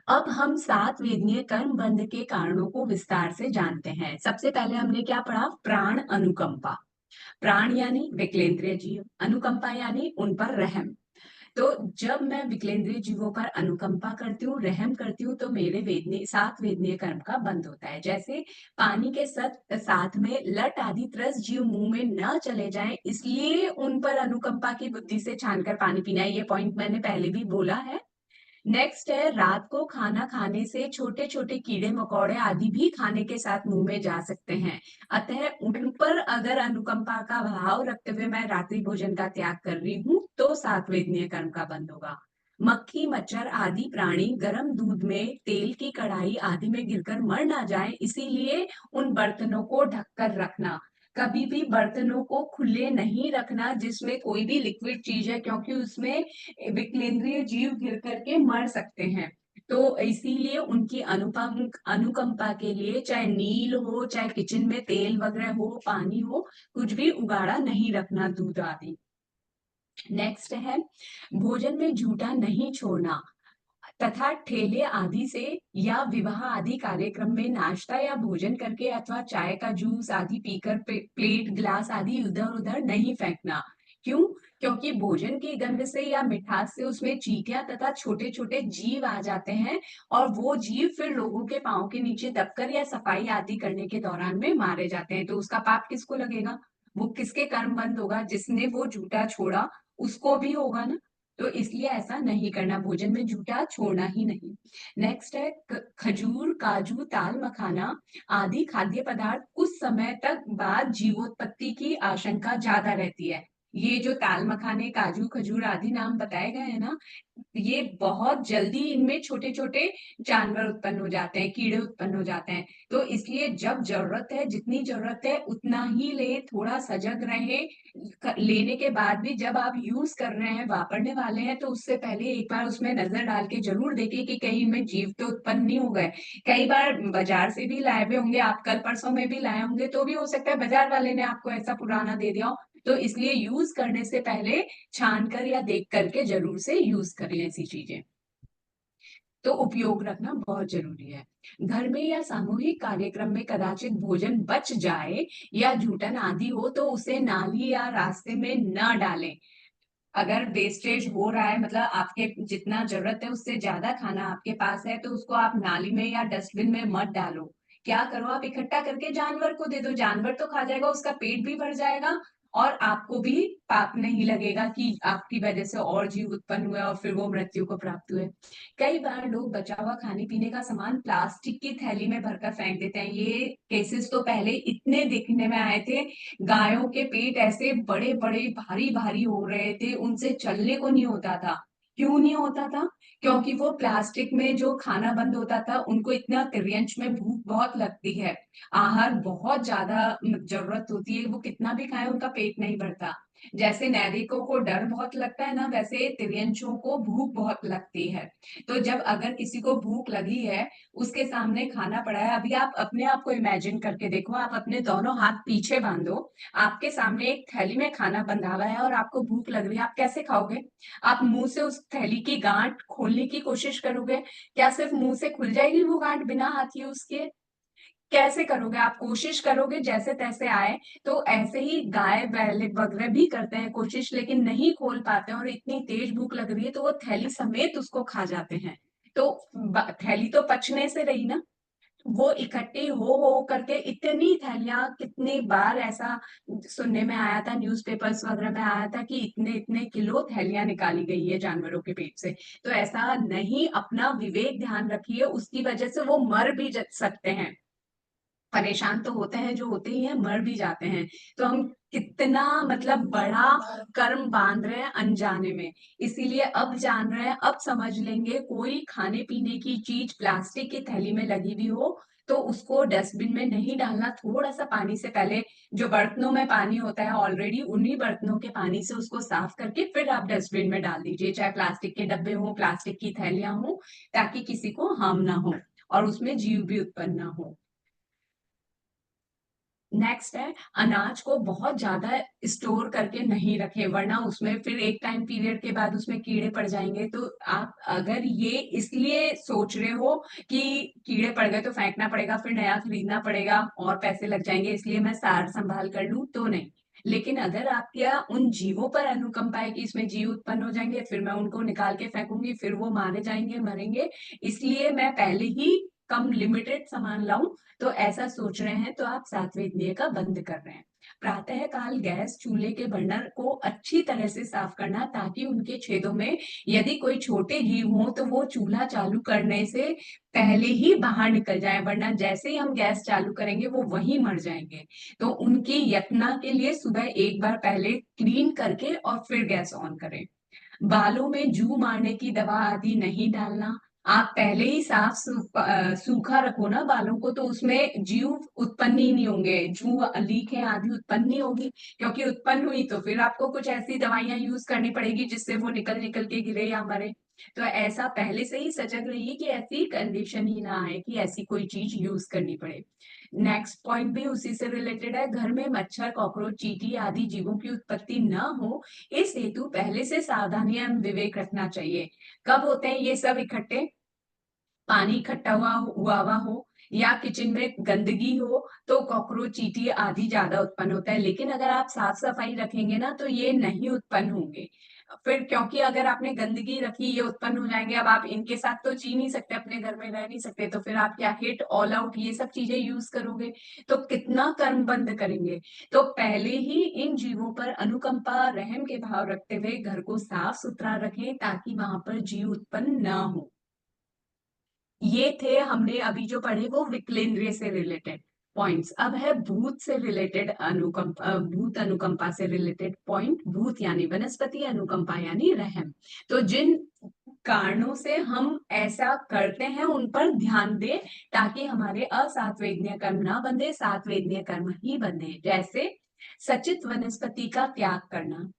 अब हम सात वेदनीय कर्म बंध के कारणों को विस्तार से जानते हैं। सबसे पहले हमने क्या पढ़ा? प्राण अनुकंपा। प्राण यानी विकलेंद्रिय जीव, अनुकंपा यानी उन पर रहम। तो जब मैं विकलेंद्रिय जीवों पर अनुकंपा करती हूँ, रहम करती हूँ, तो मेरे सात वेदनीय कर्म का बंध होता है। जैसे पानी के साथ में लट आदि त्रस्त जीव मुंह में न चले जाएं, इसलिए उन पर अनुकंपा की बुद्धि से छानकर पानी पीना है। ये पॉइंट मैंने पहले भी बोला है। नेक्स्ट है, रात को खाना खाने से छोटे छोटे कीड़े मकोड़े आदि भी खाने के साथ मुंह में जा सकते हैं। अतः उन पर अगर अनुकंपा का भाव रखते हुए मैं रात्रि भोजन का त्याग कर रही हूँ तो सात वेदनीय कर्म का बंध होगा। मक्खी मच्छर आदि प्राणी गर्म दूध में तेल की कढ़ाई आदि में गिरकर मर ना जाए, इसीलिए उन बर्तनों को ढककर रखना। कभी भी बर्तनों को खुले नहीं रखना जिसमें कोई भी लिक्विड चीज है, क्योंकि उसमें विकलेंद्रिय जीव गिर करके मर सकते हैं। तो इसीलिए उनकी अनुकंपा के लिए चाहे नील हो, चाहे किचन में तेल वगैरह हो, पानी हो, कुछ भी उगाड़ा नहीं रखना, दूध आदि। नेक्स्ट है, भोजन में झूठा नहीं छोड़ना तथा ठेले आदि से या विवाह आदि कार्यक्रम में नाश्ता या भोजन करके अथवा चाय का जूस आदि पीकर प्लेट ग्लास आदि इधर उधर नहीं फेंकना। क्यों? क्योंकि भोजन की गंध से या मिठास से उसमें चींटियां तथा छोटे छोटे जीव आ जाते हैं और वो जीव फिर लोगों के पांव के नीचे दबकर या सफाई आदि करने के दौरान में मारे जाते हैं। तो उसका पाप किसको लगेगा? वो किसके कर्म बंद होगा? जिसने वो झूठा छोड़ा उसको भी होगा ना। तो इसलिए ऐसा नहीं करना, भोजन में झूठा छोड़ना ही नहीं। नेक्स्ट है, खजूर काजू ताल मखाना आदि खाद्य पदार्थ कुछ समय तक बाद जीवोत्पत्ति की आशंका ज्यादा रहती है। ये जो ताल मखाने काजू खजूर आदि नाम बताए गए हैं ना, ये बहुत जल्दी इनमें छोटे छोटे जानवर उत्पन्न हो जाते हैं, कीड़े उत्पन्न हो जाते हैं। तो इसलिए जब जरूरत है, जितनी जरूरत है उतना ही ले, थोड़ा सजग रहे। लेने के बाद भी जब आप यूज कर रहे हैं, वापरने वाले हैं, तो उससे पहले एक बार उसमें नजर डाल के जरूर देखिए कि कहीं इनमें जीव तो उत्पन्न नहीं हो गए। कई बार बाजार से भी लाए हुए होंगे आप, कल परसों में भी लाए होंगे, तो भी हो सकता है बाजार वाले ने आपको ऐसा पुराना दे दिया हो। तो इसलिए यूज करने से पहले छान कर या देख करके जरूर से यूज कर लें ऐसी चीजें। तो उपयोग रखना बहुत जरूरी है। घर में या सामूहिक कार्यक्रम में कदाचित भोजन बच जाए या जूठन आदि हो तो उसे नाली या रास्ते में न डालें। अगर वेस्टेज हो रहा है, मतलब आपके जितना जरूरत है उससे ज्यादा खाना आपके पास है, तो उसको आप नाली में या डस्टबिन में मत डालो। क्या करो, आप इकट्ठा करके जानवर को दे दो, जानवर तो खा जाएगा, उसका पेट भी भर जाएगा और आपको भी पाप नहीं लगेगा कि आपकी वजह से और जीव उत्पन्न हुए और फिर वो मृत्यु को प्राप्त हुए। कई बार लोग बचा हुआ खाने पीने का सामान प्लास्टिक की थैली में भरकर फेंक देते हैं। ये केसेस तो पहले इतने दिखने में आए थे, गायों के पेट ऐसे बड़े बड़े भारी भारी हो रहे थे, उनसे चलने को नहीं होता था। क्यों नहीं होता था? क्योंकि वो प्लास्टिक में जो खाना बंद होता था, उनको इतना त्रियंश में भूख बहुत लगती है, आहार बहुत ज्यादा जरूरत होती है, वो कितना भी खाए उनका पेट नहीं भरता। जैसे नैतिकों को डर बहुत लगता है ना, वैसे तिर्यंशों को भूख बहुत लगती है। तो जब अगर किसी को भूख लगी है, उसके सामने खाना पड़ा है, अभी आप अपने आप को इमेजिन करके देखो, आप अपने दोनों हाथ पीछे बांधो, आपके सामने एक थैली में खाना बंधा हुआ है और आपको भूख लग रही है, आप कैसे खाओगे? आप मुंह से उस थैली की गांठ खोलने की कोशिश करोगे? क्या सिर्फ मुंह से खुल जाएगी वो गांठ बिना हाथ यूज किए? कैसे करोगे? आप कोशिश करोगे जैसे तैसे आए। तो ऐसे ही गाय बैल वगैरह भी करते हैं कोशिश, लेकिन नहीं खोल पाते और इतनी तेज भूख लग रही है तो वो थैली समेत उसको खा जाते हैं। तो थैली तो पचने से रही ना, वो इकट्ठी हो करके इतनी थैलियां, कितनी बार ऐसा सुनने में आया था, न्यूज़पेपर्स वगैरह में आया था कि इतने इतने किलो थैलियां निकाली गई है जानवरों के पेट से। तो ऐसा नहीं, अपना विवेक ध्यान रखिए, उसकी वजह से वो मर भी सकते हैं। परेशान तो होते हैं, जो होते ही हैं, मर भी जाते हैं। तो हम कितना मतलब बड़ा कर्म बांध रहे हैं अनजाने में। इसीलिए अब जान रहे हैं, अब समझ लेंगे, कोई खाने पीने की चीज प्लास्टिक की थैली में लगी हुई हो तो उसको डस्टबिन में नहीं डालना। थोड़ा सा पानी से पहले, जो बर्तनों में पानी होता है ऑलरेडी, उन्हीं बर्तनों के पानी से उसको साफ करके फिर आप डस्टबिन में डाल दीजिए, चाहे प्लास्टिक के डब्बे हो, प्लास्टिक की थैलियां हो, ताकि किसी को हार्म ना हो और उसमें जीव भी उत्पन्न ना हो। नेक्स्ट है, अनाज को बहुत ज्यादा स्टोर करके नहीं रखें, वरना उसमें फिर एक टाइम पीरियड के बाद उसमें कीड़े पड़ जाएंगे। तो आप अगर ये इसलिए सोच रहे हो कि कीड़े पड़ गए तो फेंकना पड़ेगा, फिर नया खरीदना पड़ेगा और पैसे लग जाएंगे, इसलिए मैं सार संभाल कर लूं, तो नहीं। लेकिन अगर आपके उन जीवों पर अनुकंपा है कि इसमें जीव उत्पन्न हो जाएंगे, फिर मैं उनको निकाल के फेंकूंगी, फिर वो मारे जाएंगे, मरेंगे, इसलिए मैं पहले ही कम लिमिटेड सामान लाऊं, तो ऐसा सोच रहे हैं तो आप सातवें दिए का बंद कर रहे हैं। प्रातः काल गैस चूल्हे के बर्नर को अच्छी तरह से साफ करना, ताकि उनके छेदों में यदि कोई छोटे जीव हो तो वो चूल्हा चालू करने से पहले ही बाहर निकल जाए, वरना जैसे ही हम गैस चालू करेंगे वो वहीं मर जाएंगे। तो उनकी यत्ना के लिए सुबह एक बार पहले क्लीन करके और फिर गैस ऑन करें। बालों में जू मारने की दवा आदि नहीं डालना। आप पहले ही साफ सूखा रखो ना बालों को, तो उसमें जीव उत्पन्न ही नहीं होंगे, जू लीखें आदि उत्पन्न नहीं होगी, क्योंकि उत्पन्न हुई तो फिर आपको कुछ ऐसी दवाइयां यूज करनी पड़ेगी जिससे वो निकल निकल के गिरे या मरे। तो ऐसा पहले से ही सजग रहिए कि ऐसी कंडीशन ही ना आए कि ऐसी कोई चीज यूज करनी पड़े। नेक्स्ट पॉइंट भी उसी से रिलेटेड है, घर में मच्छर, कॉकरोच, चींटी आदि जीवों की उत्पत्ति न हो, इस हेतु पहले से सावधानी एवं विवेक रखना चाहिए। कब होते हैं ये सब इकट्ठे? पानी इकट्ठा हुआ हो या किचन में गंदगी हो तो कॉकरोच, चींटी आदि ज्यादा उत्पन्न होता है। लेकिन अगर आप साफ सफाई रखेंगे ना तो ये नहीं उत्पन्न होंगे फिर, क्योंकि अगर आपने गंदगी रखी ये उत्पन्न हो जाएंगे। अब आप इनके साथ तो जी नहीं सकते, अपने घर में रह नहीं सकते, तो फिर आप क्या हिट, ऑल आउट, ये सब चीजें यूज करोगे तो कितना कर्म बंद करेंगे। तो पहले ही इन जीवों पर अनुकंपा, रहम के भाव रखते हुए घर को साफ सुथरा रखें, ताकि वहां पर जीव उत्पन्न ना हो। ये थे हमने अभी जो पढ़े वो विकलेंद्रिय से रिलेटेड पॉइंट्स। अब है भूत से रिलेटेड अनुकंपा, भूत अनुकंपा से रिलेटेड पॉइंट। भूत यानी वनस्पति, अनुकंपा यानी रहम। तो जिन कारणों से हम ऐसा करते हैं उन पर ध्यान दें, ताकि हमारे असात्वेदनीय कर्म ना बंधे, सात्वेदनीय कर्म ही बंधे। जैसे सचित वनस्पति का त्याग करना।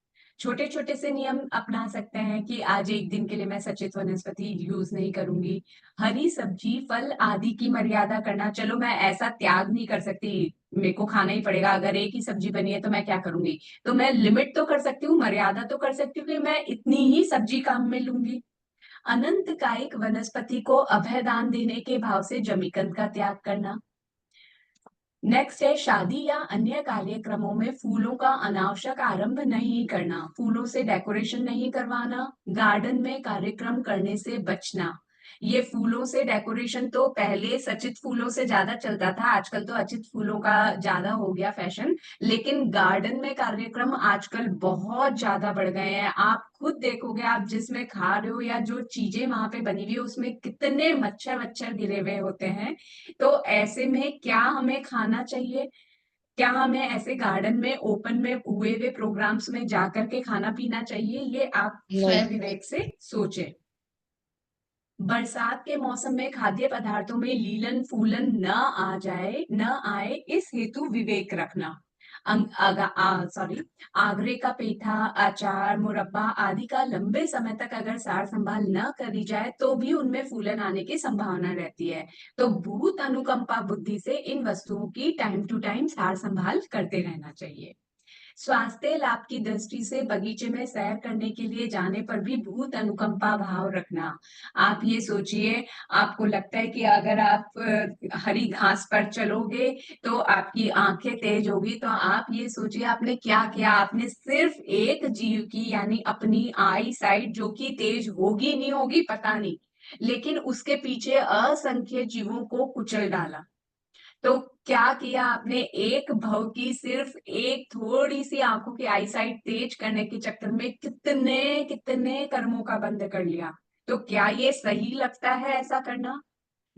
छोटे छोटे से नियम अपना सकते हैं कि आज एक दिन के लिए मैं सचित वनस्पति यूज नहीं करूंगी। हरी सब्जी, फल आदि की मर्यादा करना। चलो मैं ऐसा त्याग नहीं कर सकती, मेरे को खाना ही पड़ेगा, अगर एक ही सब्जी बनी है तो मैं क्या करूंगी, तो मैं लिमिट तो कर सकती हूँ, मर्यादा तो कर सकती हूँ कि मैं इतनी ही सब्जी काम में लूंगी। अनंत कायिक वनस्पति को अभयदान देने के भाव से जमीकंद का त्याग करना। नेक्स्ट है शादी या अन्य कार्यक्रमों में फूलों का अनावश्यक आरंभ नहीं करना, फूलों से डेकोरेशन नहीं करवाना, गार्डन में कार्यक्रम करने से बचना। ये फूलों से डेकोरेशन तो पहले सचित फूलों से ज्यादा चलता था, आजकल तो अचित फूलों का ज्यादा हो गया फैशन। लेकिन गार्डन में कार्यक्रम आजकल बहुत ज्यादा बढ़ गए हैं। आप खुद देखोगे, आप जिसमें खा रहे हो या जो चीजें वहां पे बनी हुई है उसमें कितने मच्छर वच्छर गिरे हुए होते हैं। तो ऐसे में क्या हमें खाना चाहिए? क्या हमें ऐसे गार्डन में, ओपन में हुए हुए प्रोग्राम्स में जाकर के खाना पीना चाहिए? ये आप स्वयं विवेक से सोचें। बरसात के मौसम में खाद्य पदार्थों में लीलन फूलन न आए, इस हेतु विवेक रखना। आगरे का पेठा, अचार, मुरब्बा आदि का लंबे समय तक अगर सार संभाल न करी जाए तो भी उनमें फूलन आने की संभावना रहती है। तो भूत अनुकंपा बुद्धि से इन वस्तुओं की टाइम टू टाइम सार संभाल करते रहना चाहिए। स्वास्थ्य लाभ की दृष्टि से बगीचे में सैर करने के लिए जाने पर भी भूत अनुकंपा भाव रखना। आप ये सोचिए, आपको लगता है कि अगर आप हरी घास पर चलोगे तो आपकी आंखें तेज होगी, तो आप ये सोचिए आपने क्या किया। आपने सिर्फ एक जीव की यानी अपनी आई साइट, जो कि तेज होगी नहीं होगी पता नहीं, लेकिन उसके पीछे असंख्य जीवों को कुचल डाला। तो क्या किया आपने? एक भव की सिर्फ एक थोड़ी सी आंखों की आईसाइट तेज करने के चक्कर में कितने कितने कर्मों का बंद कर लिया। तो क्या ये सही लगता है ऐसा करना?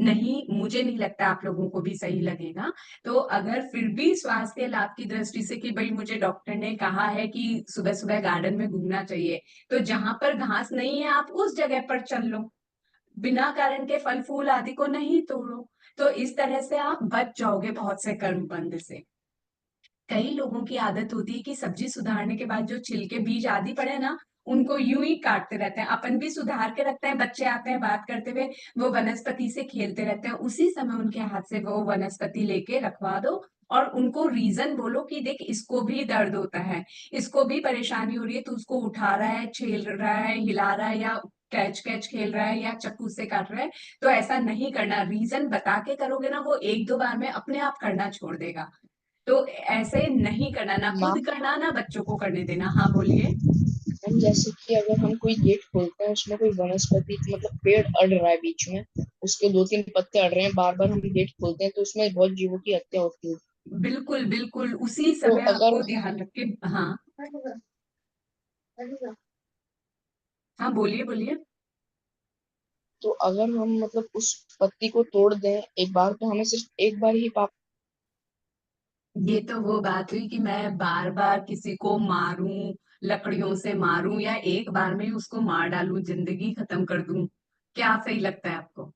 नहीं, मुझे नहीं लगता आप लोगों को भी सही लगेगा। तो अगर फिर भी स्वास्थ्य लाभ की दृष्टि से कि भई मुझे डॉक्टर ने कहा है कि सुबह-सुबह गार्डन में घूमना चाहिए, तो जहाँ पर घास नहीं है आप उस जगह पर चल लो। बिना कारण के फल-फूल आदि को नहीं तोड़ो। तो इस तरह से आप बच जाओगे बहुत से कर्म बंध से। कई लोगों की आदत होती है कि सब्जी सुधारने के बाद जो छिलके बीज आदि पड़े हैं ना, उनको यूं ही काटते रहते हैं। अपन भी सुधार के रखते हैं, बच्चे आते हैं बात करते हुए, वो वनस्पति से खेलते रहते हैं। उसी समय उनके हाथ से वो वनस्पति लेके रखवा दो और उनको रीजन बोलो कि देख इसको भी दर्द होता है, इसको भी परेशानी हो रही है, तू उसको उठा रहा है, छील रहा है, हिला रहा है या कैच-कैच खेल रहा है या चाकू से काट रहा है, तो ऐसा नहीं करना। रीजन बता के करोगे ना, वो 1-2 बार में अपने आप करना छोड़ देगा। तो ऐसे नहीं करना, ना खुद मैम करना, ना बच्चों को करने देना। हाँ, बोलिए। मैम जैसे कि अगर हम कोई गेट खोलते हैं उसमें कोई वनस्पति मतलब पेड़ अड़ रहा है बीच में, उसके 2-3 पत्ते अड़ रहे हैं, बार बार हम गेट खोलते हैं तो उसमें बहुत जीवों की हत्या होती है। बिल्कुल, बिल्कुल, उसी तो समय अगर आपको ध्यान रख के हाँ, हाँ, बोलिए, बोलिए। तो अगर हम मतलब उस पत्ती को तोड़ दें एक बार, तो हमें सिर्फ एक बार ही पाप। ये तो वो बात हुई कि मैं बार-बार किसी को मारूँ, लकड़ियों से मारूँ या एक बार में ही उसको मार डालूँ, ज़िंदगी खत्म कर दूँ। क्या सही लगता है आपको?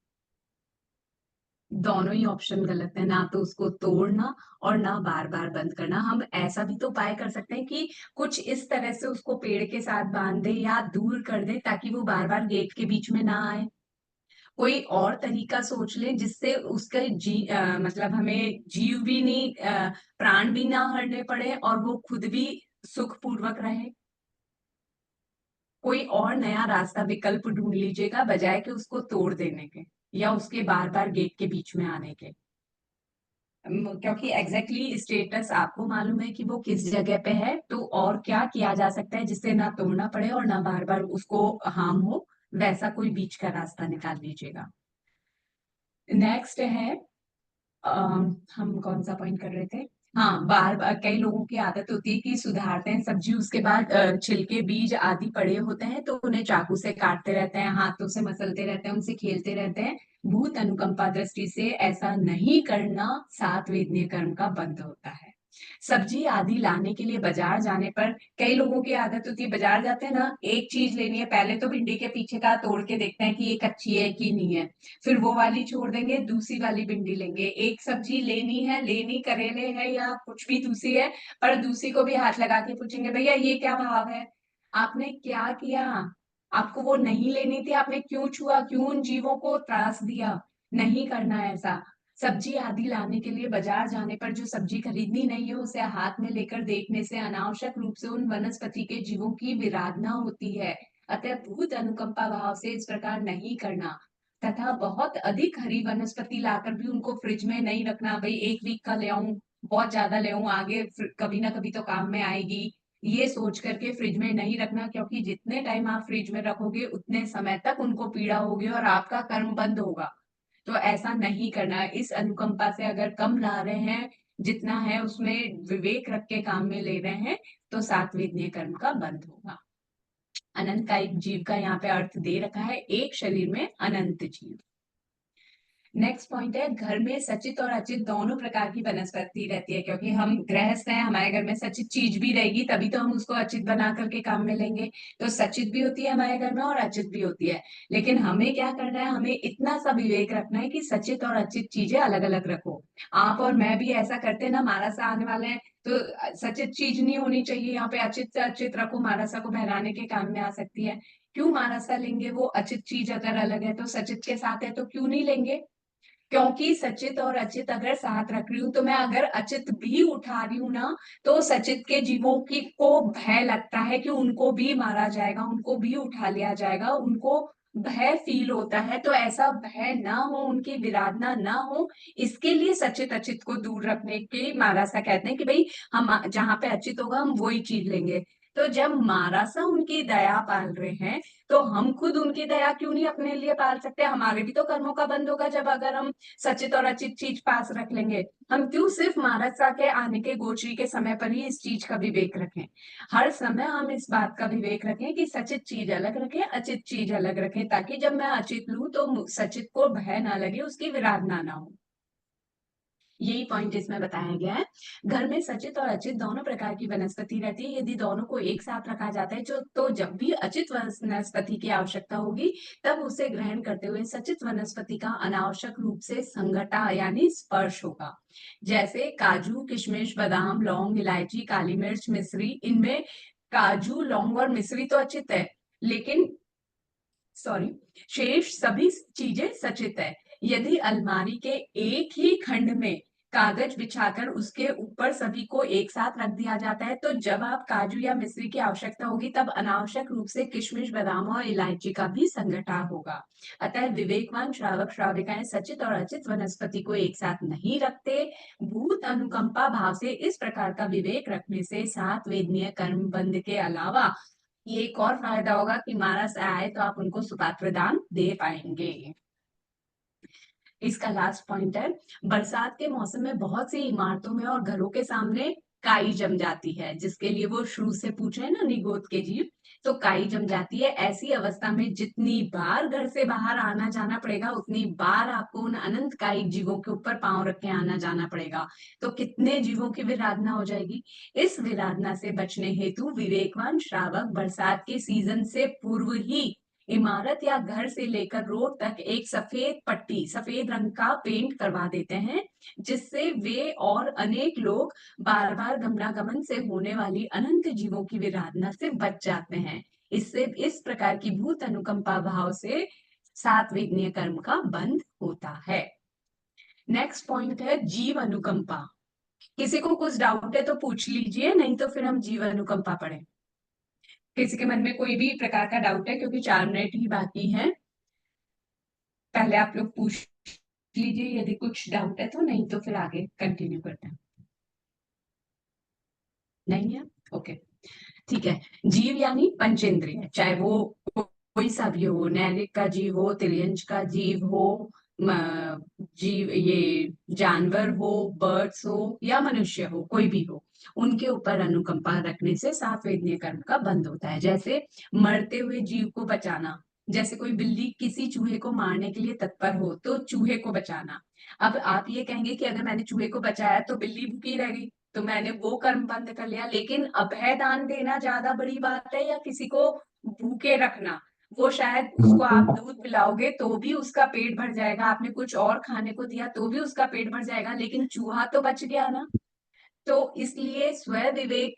दोनों ही ऑप्शन गलत है, ना तो उसको तोड़ना और ना बार-बार बंद करना। हम ऐसा भी तो उपाय कर सकते हैं कि कुछ इस तरह से उसको पेड़ के साथ बाँध दें या दूर कर दें ताकि वो बार-बार गेट के बीच में ना आए। कोई और तरीका सोच लें जिससे उसका मतलब हमें जीव भी नहीं प्राण भी ना हरने पड़े और वो खुद भी सुखपूर्वक रहे। कोई और नया रास्ता विकल्प ढूँढ लीजिएगा बजाए कि उसको तोड़ देने के या उसके बार-बार गेट के बीच में आने के। क्योंकि एग्ज़ैक्टली स्टेटस आपको मालूम है कि वो किस जगह पे है, तो और क्या किया जा सकता है जिससे ना तोड़ना पड़े और ना बार-बार उसको हार्म हो, वैसा कोई बीच का रास्ता निकाल लीजिएगा। नेक्स्ट है अ, हम कौन-सा पॉइंट कर रहे थे? हाँ, बार-बार कई लोगों की आदत होती है कि सुधारते हैं सब्ज़ी उसके बाद छिलके, बीज आदि पड़े होते हैं, तो उन्हें चाकू से काटते रहते हैं, हाथों से मसलते रहते हैं, उनसे खेलते रहते हैं। भूत अनुकंपा दृष्टि से ऐसा नहीं करना सात वेदनीय कर्म का बंध होता है। सब्ज़ी आदि लाने के लिए बाज़ार जाने पर कई लोगों की आदत होती है बाज़ार जाते हैं ना, एक चीज़ लेनी है, पहले तो भिंडी के पीछे का तोड़ के देखते हैं कि ये कच्ची है कि नहीं है। फिर वो वाली छोड़ देंगे, दूसरी वाली भिंडी लेंगे। एक सब्जी लेनी है, लेनी करेले है या कुछ भी दूसरी है, पर दूसरी को भी हाथ लगा के पूछेंगे, "भैया ये क्या भाव है?" आपने क्या किया? आपको वो नहीं लेनी थी, आपने क्यों छुआ? क्यों उन जीवों को त्रास दिया? नहीं करना है ऐसा। सब्जी आदि लाने के लिए बाज़ार जाने पर जो सब्जी खरीदनी नहीं है, उसे हाथ में लेकर देखने से अनावश्यक रूप से उन वनस्पति के जीवों की विराधना होती है। अतः भूत अनुकंपा भाव से इस प्रकार नहीं करना। तथा बहुत अधिक हरी वनस्पति लाकर भी उनको फ्रिज में नहीं रखना, भई 1 वीक का ले आऊँ, बहुत ज़्यादा ले आऊँ, आगे फिर कभी ना कभी तो काम में आएगी। ये सोच कर के फ्रिज में नहीं रखना क्योंकि जितने टाइम आप फ्रिज में रखोगे, उतने समय तक उनको पीड़ा होगी और आपका कर्म बंद होगा। तो ऐसा नहीं करना है। इस अनुकंपा से अगर कम ला रहे हैं, जितना है उसमें विवेक रख के काम में ले रहे हैं, तो सात्विक कर्म का बंध होगा। अनंत का एक जीव का यहाँ पे अर्थ दे रखा है, एक शरीर में अनंत जीव। नेक्स्ट पॉइंट है घर में सचित और अचित दोनों प्रकार की वनस्पति रहती है क्योंकि हम गृहस्थ हैं, हमारे घर में सचित चीज भी रहेगी तभी तो हम उसको अचित बना करके काम में लेंगे। तो सचित भी होती है हमारे घर में और अचित भी होती है, लेकिन हमें क्या करना है, हमें इतना सा विवेक रखना है कि सचित और अचित चीजें अलग अलग रखो। आप और मैं भी ऐसा करते हैं ना, मानसा आने वाले हैं तो सचित चीज नहीं होनी चाहिए, यहाँ पे अचित से अचित रखो, मानसा को बहलाने के काम में आ सकती है। क्यों मानसा लेंगे, वो अचित चीज अगर अलग है तो सचित के साथ है तो क्यों नहीं लेंगे? क्योंकि सचित और अचित अगर साथ रख रही हूँ तो मैं अगर अचित भी उठा रही हूँ ना, तो सचित के जीवों की को भय लगता है कि उनको भी मारा जाएगा, उनको भी उठा लिया जाएगा, उनको भय फील होता है। तो ऐसा भय ना हो, उनकी विराधना ना हो, इसके लिए सचित अचित को दूर रखने की मारासा कहते हैं कि भाई हम जहाँ पे अचित होगा हम वही चीज लेंगे। तो जब मारासा उनकी दया पाल रहे हैं, तो हम खुद उनकी दया क्यों नहीं अपने लिए पाल सकते? हमारे भी तो कर्मों का बंध होगा जब अगर हम सचित और अचित चीज पास रख लेंगे। हम क्यों सिर्फ मारासा के आने के गोचरी के समय पर ही इस चीज का विवेक रखें? हर समय हम इस बात का विवेक रखें कि सचित चीज अलग रखें, अचित चीज अलग रखें, ताकि जब मैं अचित लूं तो सचित को भय ना लगे, उसकी विराधना ना हो। यही पॉइंट इसमें बताया गया है। घर में सचित और अचित दोनों प्रकार की वनस्पति रहती है। यदि दोनों को एक साथ रखा जाता है तो जब भी अचित वनस्पति की आवश्यकता होगी, तब उसे ग्रहण करते हुए सचित वनस्पति का अनावश्यक रूप से संघटा यानी स्पर्श होगा। जैसे काजू, किशमिश, बादाम, लौंग, इलायची, काली मिर्च, मिश्री, इनमें काजू, लौंग और मिश्री तो अचित है, लेकिन शेष सभी चीजें सचित है। यदि अलमारी के एक ही खंड में कागज बिछाकर उसके ऊपर सभी को एक साथ रख दिया जाता है, तो जब आप काजू या मिश्री की आवश्यकता होगी, तब अनावश्यक रूप से किशमिश, बादाम और इलायची का भी संघटा होगा। अतः विवेकवान श्रावक श्राविकाएं सचित और अचित वनस्पति को एक साथ नहीं रखते। भूत अनुकंपा भाव से इस प्रकार का विवेक रखने से सात वेदनीय कर्म बंध के अलावा ये एक और फायदा होगा कि मानस आए तो आप उनको सुपात्र दान दे पाएंगे। इसका लास्ट पॉइंट है, बरसात के मौसम में बहुत सी इमारतों में और घरों के सामने काई जम जाती है, जिसके लिए वो शुरू से पूछ रहे हैं ना निगोद के जीव। तो काई जम जाती है। ऐसी अवस्था में जितनी बार घर से बाहर आना जाना पड़ेगा, उतनी बार आपको उन अनंत काई जीवों के ऊपर पांव रख के आना जाना पड़ेगा। तो कितने जीवों की विराधना हो जाएगी। इस विराधना से बचने हेतु विवेकवान श्रावक बरसात के सीजन से पूर्व ही इमारत या घर से लेकर रोड तक एक सफेद पट्टी, सफेद रंग का पेंट करवा देते हैं, जिससे वे और अनेक लोग बार बार गमनागमन से होने वाली अनंत जीवों की विराधना से बच जाते हैं। इससे इस प्रकार की भूत अनुकंपा भाव से सात वेदनीय कर्म का बंध होता है। नेक्स्ट पॉइंट है जीव अनुकंपा। किसी को कुछ डाउट है तो पूछ लीजिए, नहीं तो फिर हम जीव अनुकंपा पढ़ें। किसी के मन में कोई भी प्रकार का डाउट है, क्योंकि 4 मिनट ही बाकी है। पहले आप लोग पूछ लीजिए यदि कुछ डाउट है तो, नहीं तो फिर आगे कंटिन्यू करते हैं। नहीं है? ओके, ठीक है। जीव यानी पंचेंद्रिय, चाहे वो कोई सा भी हो, नैलिक का जीव हो, तिर्यंज का जीव हो, जीव ये जानवर हो, बर्ड्स हो या मनुष्य हो, कोई भी हो, उनके ऊपर अनुकंपा रखने से सात वेदनीय कर्म का बंध होता है। जैसे मरते हुए जीव को बचाना, जैसे कोई बिल्ली किसी चूहे को मारने के लिए तत्पर हो तो चूहे को बचाना। अब आप ये कहेंगे कि अगर मैंने चूहे को बचाया तो बिल्ली भूखी रह गई, तो मैंने वो कर्म बंद कर लिया। लेकिन अभय दान देना ज्यादा बड़ी बात है या किसी को भूखे रखना? वो शायद उसको आप दूध पिलाओगे तो भी उसका पेट भर जाएगा, आपने कुछ और खाने को दिया तो भी उसका पेट भर जाएगा, लेकिन चूहा तो बच गया ना। तो इसलिए स्व विवेक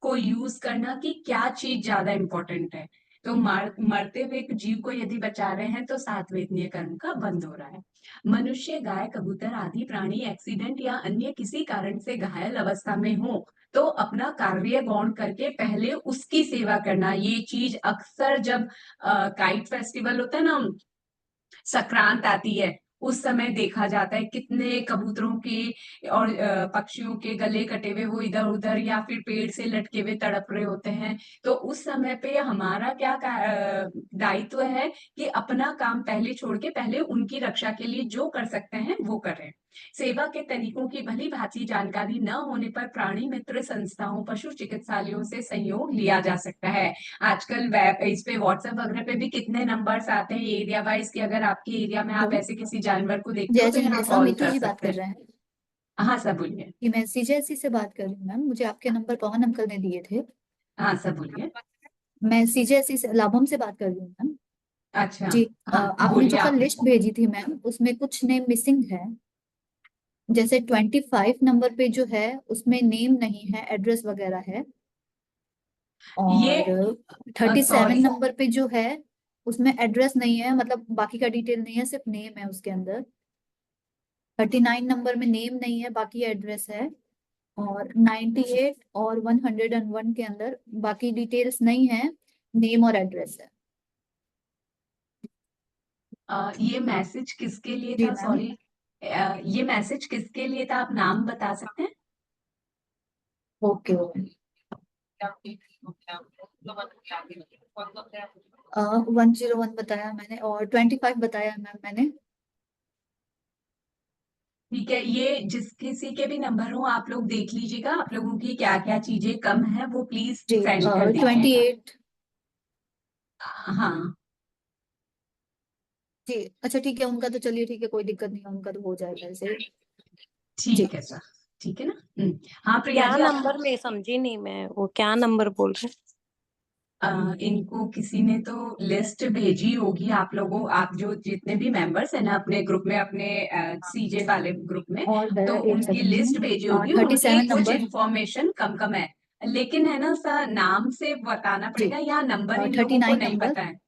को यूज करना कि क्या चीज ज्यादा इंपॉर्टेंट है। तो मरते हुए एक जीव को यदि बचा रहे हैं तो सात वेदनीय कर्म का बंद हो रहा है। मनुष्य, गाय, कबूतर आदि प्राणी एक्सीडेंट या अन्य किसी कारण से घायल अवस्था में हो तो अपना कार्य गौण करके पहले उसकी सेवा करना। ये चीज अक्सर जब काइट फेस्टिवल होता है ना, संक्रांत आती है, उस समय देखा जाता है कितने कबूतरों के और पक्षियों के गले कटे हुए वो इधर उधर या फिर पेड़ से लटके हुए तड़प रहे होते हैं। तो उस समय पे हमारा क्या दायित्व है कि अपना काम पहले छोड़ के पहले उनकी रक्षा के लिए जो कर सकते हैं वो करें। सेवा के तरीकों की भली भांति जानकारी न होने पर प्राणी मित्र संस्थाओं, पशु चिकित्सालयों से सहयोग लिया जा सकता है। आजकल इस पे व्हाट्सएप वगैरह पे भी कितने नंबर्स आते हैं एरिया वाइज कि अगर आपके एरिया में आप ऐसे किसी जानवर को देखते हो जय तो यहाँ जिनेन्द्र, कॉल मीतू कर जी बात सकते कर हैं। रहे हैं। हाँ सर बोलिए। कि मैं सीजेसी से बात कर रही हूँ मैम, मुझे आपके नंबर पवन अंकल ने दिए थे। हाँ सर बोलिए। मैं सीजेसी से लाभम से बात कर रही हूँ मैम। अच्छा जी, हाँ आपने बोलिए जो कल आप। लिस्ट भेजी थी मैम, उसमें कुछ नेम मिसिंग है। जैसे 25 नंबर पे जो है उसमें नेम नहीं है, एड्रेस वगैरह है। ये और 37 सॉरी नंबर पे जो है उसमें एड्रेस नहीं है, मतलब बाकी का डिटेल नहीं है, सिर्फ नेम है उसके अंदर। 39 नंबर में नेम नहीं है, बाकी एड्रेस है। और 98 और 101 के अंदर बाकी डिटेल्स नहीं है, नेम और एड्रेस है। ये मैसेज किसके लिए जी था? मैम। सॉरी, ये मैसेज किसके लिए था? आप नाम बता सकते हैं? Okay okay. 101 बताया मैंने और 25 बताया मैम मैंने। ठीक है, ये जिस किसी के भी नंबर हो आप लोग देख लीजिएगा, आप लोगों की क्या क्या चीजें कम है वो प्लीज जी सेंड कर दीजिएगा। 28 हाँ जी। अच्छा ठीक है, उनका तो चलिए ठीक है, कोई दिक्कत नहीं है, उनका तो हो जाएगा ऐसे। जी ठीक है सर, ठीक है ना। हाँ प्रिया क्या जी, नंबर में समझी नहीं मैं, वो क्या नंबर बोल रहे? इनको किसी ने तो लिस्ट भेजी होगी आप लोगों, आप जो जितने भी मेंबर्स हैं ना अपने ग्रुप में, अपने सीजे वाले ग्रुप में, और तो गया 8 उनकी सेकंड लिस्ट में भेजी होगी, 37 उनकी कुछ नंबर। इंफॉर्मेशन कम कम है, लेकिन है ना सर नाम से बताना जी पड़ेगा, यहाँ नंबर इन लोगों 39 को नहीं नंबर। पता है।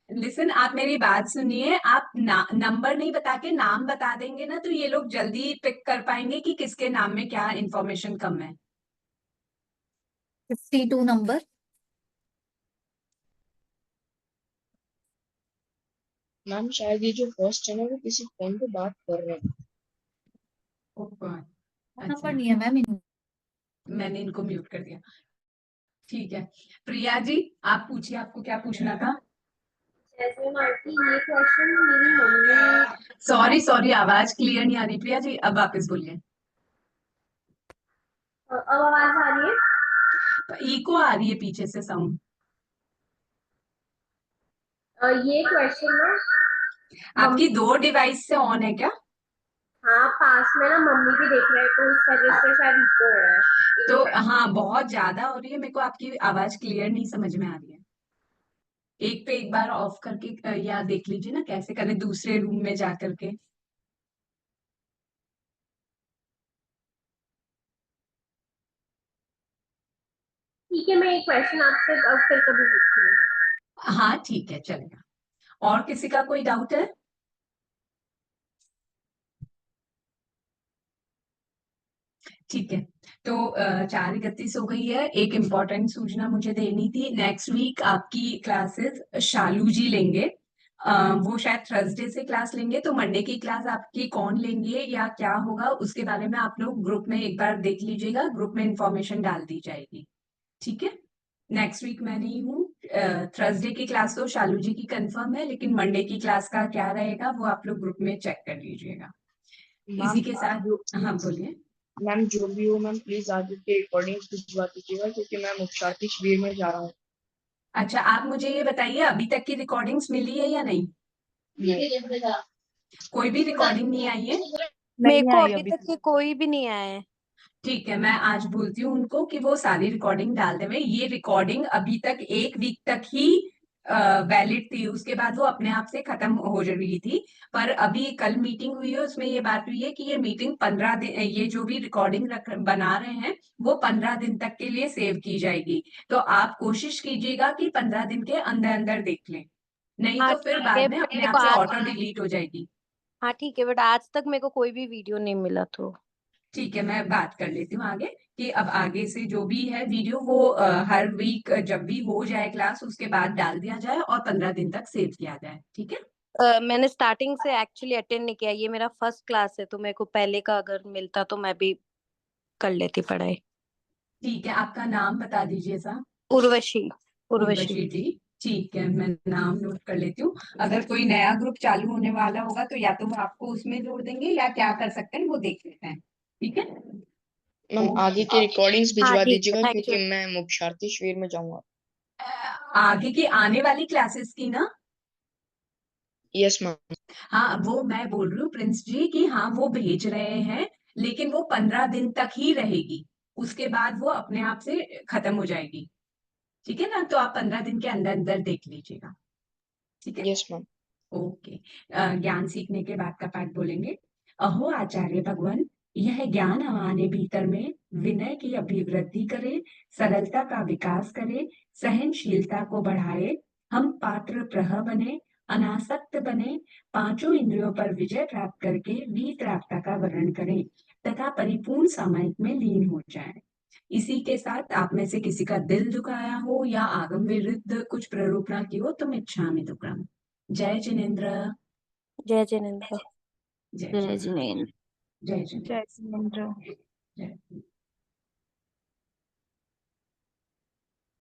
लिसन, आप मेरी बात सुनिए, आप नंबर नहीं बता के नाम बता देंगे ना तो ये लोग जल्दी पिक कर पाएंगे कि किसके नाम में क्या इंफॉर्मेशन कम है। 52 नंबर। मैम शायद ये जो फर्स्ट है ना वो किसी फोन पे बात कर रहे हैं। Oh God, नंबर अच्छा नहीं है मैम। मैंने इनको म्यूट कर दिया। ठीक है, प्रिया जी आप पूछिए, आपको क्या पूछना था? जैसे मार्टी, ये क्वेश्चन मेरी मम्मी। सॉरी सॉरी, आवाज क्लियर नहीं आ रही प्रिया जी, अब वापस बोलिए। अब आवाज आ रही है? इको आ रही है पीछे से साउंड। ये क्वेश्चन ना आपकी 2 डिवाइस से ऑन है क्या? हाँ, पास में ना मम्मी भी देख रहे हैं तो इस वजह से शायद इको हो रहा है। तो हाँ बहुत ज्यादा हो रही है, मेरे को आपकी आवाज क्लियर नहीं समझ में आ रही है। एक पे एक बार ऑफ करके या देख लीजिए ना कैसे करें दूसरे रूम में जा करके। ठीक है, मैं एक क्वेश्चन आपसे अब फिर कभी पूछूंगी। हाँ ठीक है चलेगा। और किसी का कोई डाउट है? ठीक है, तो 4:31 हो गई है, एक इम्पोर्टेंट सूचना मुझे देनी थी। नेक्स्ट वीक आपकी क्लासेस शालू जी लेंगे, वो शायद थर्सडे से क्लास लेंगे, तो मंडे की क्लास आपकी कौन लेंगे या क्या होगा उसके बारे में आप लोग ग्रुप में एक बार देख लीजिएगा, ग्रुप में इंफॉर्मेशन डाल दी जाएगी। ठीक है, नेक्स्ट वीक मैं नहीं हूँ। थर्सडे की क्लास तो शालू जी की कंफर्म है, लेकिन मंडे की क्लास का क्या रहेगा वो आप लोग ग्रुप में चेक कर लीजिएगा। इसी मैम के साथ हाँ बोलिए। मैम जो भी हो मैम प्लीज आगे के रिकॉर्डिंग भिजवा दीजिएगा क्योंकि मैं मुख्याति शिविर में जा रहा हूँ। अच्छा आप मुझे ये बताइए, अभी तक की रिकॉर्डिंग्स मिली है या नहीं? कोई भी रिकॉर्डिंग नहीं आई है? मेरे को अभी तक ये कोई भी नहीं आया है। ठीक है, मैं आज बोलती हूँ उनको कि वो सारी रिकॉर्डिंग डाल देवे। ये रिकॉर्डिंग अभी तक 1 वीक तक ही वैलिड थी, उसके बाद वो अपने आप से खत्म हो रही थी। पर अभी कल मीटिंग हुई है, उसमें ये बात हुई है कि ये मीटिंग 15 दिन, ये जो भी रिकॉर्डिंग बना रहे हैं वो 15 दिन तक के लिए सेव की जाएगी। तो आप कोशिश कीजिएगा कि 15 दिन के अंदर अंदर देख लें, नहीं हाँ तो फिर ठीक है, बाद में अपने मेरे आप को से आज, ऑटो डिलीट हो जाएगी। हाँ ठीक है, बट आज तक मेरे को कोई भी वीडियो नहीं मिला तो। ठीक है, मैं बात कर लेती हूँ आगे कि अब आगे से जो भी है वीडियो वो हर वीक जब भी हो जाए क्लास उसके बाद डाल दिया जाए और 15 दिन तक सेव किया जाए। ठीक है, मैंने स्टार्टिंग से एक्चुअली अटेंड नहीं किया, ये मेरा फर्स्ट क्लास है, तो मेरे को पहले का अगर मिलता तो मैं भी कर लेती पढ़ाई। ठीक है, आपका नाम बता दीजिए साहब। उर्वशी। उर्वशी। उर्वशी जी, ठीक है, मैं नाम नोट कर लेती हूँ। अगर कोई नया ग्रुप चालू होने वाला होगा तो या तो वो आपको उसमें जोड़ देंगे या क्या कर सकते हैं वो देख लेते हैं। ठीक है, मैम आगे के रिकॉर्डिंग्स हाँ भिजवा ठीक है, दीजिएगा थैंक क्योंकि यू। मैं मुख्याति शिविर में जाऊंगा। आगे की आने वाली क्लासेस की ना? Yes ma'am. हाँ वो मैं बोल रही हूँ प्रिंस जी कि हाँ वो भेज रहे हैं, लेकिन वो 15 दिन तक ही रहेगी, उसके बाद वो अपने आप से खत्म हो जाएगी। ठीक है ना, तो आप 15 दिन के अंदर अंदर देख लीजिएगा। ठीक है, यस मैम। ओके। ज्ञान सीखने के बाद का पाठ बोलेंगे। अहो आचार्य भगवान, यह ज्ञान हमारे भीतर में विनय की अभिवृद्धि करे, सरलता का विकास करे, सहनशीलता को बढ़ाए, हम पात्र प्रह बने, अनासक्त बने, पांचों इंद्रियों पर विजय प्राप्त करके वीतरागता का वर्ण करें तथा परिपूर्ण सामायिक में लीन हो जाए। इसी के साथ आप में से किसी का दिल दुखाया हो या आगम विरुद्ध कुछ प्ररोपणा की हो तो मैं इच्छामि दुक्कड़म। जय जिनेन्द्र। जय जिनेन्द्र। जय जय जिनेन्द्र। जिनेन्द्र। जय जिनेन्द्र। जय जिनेन्द्र। जय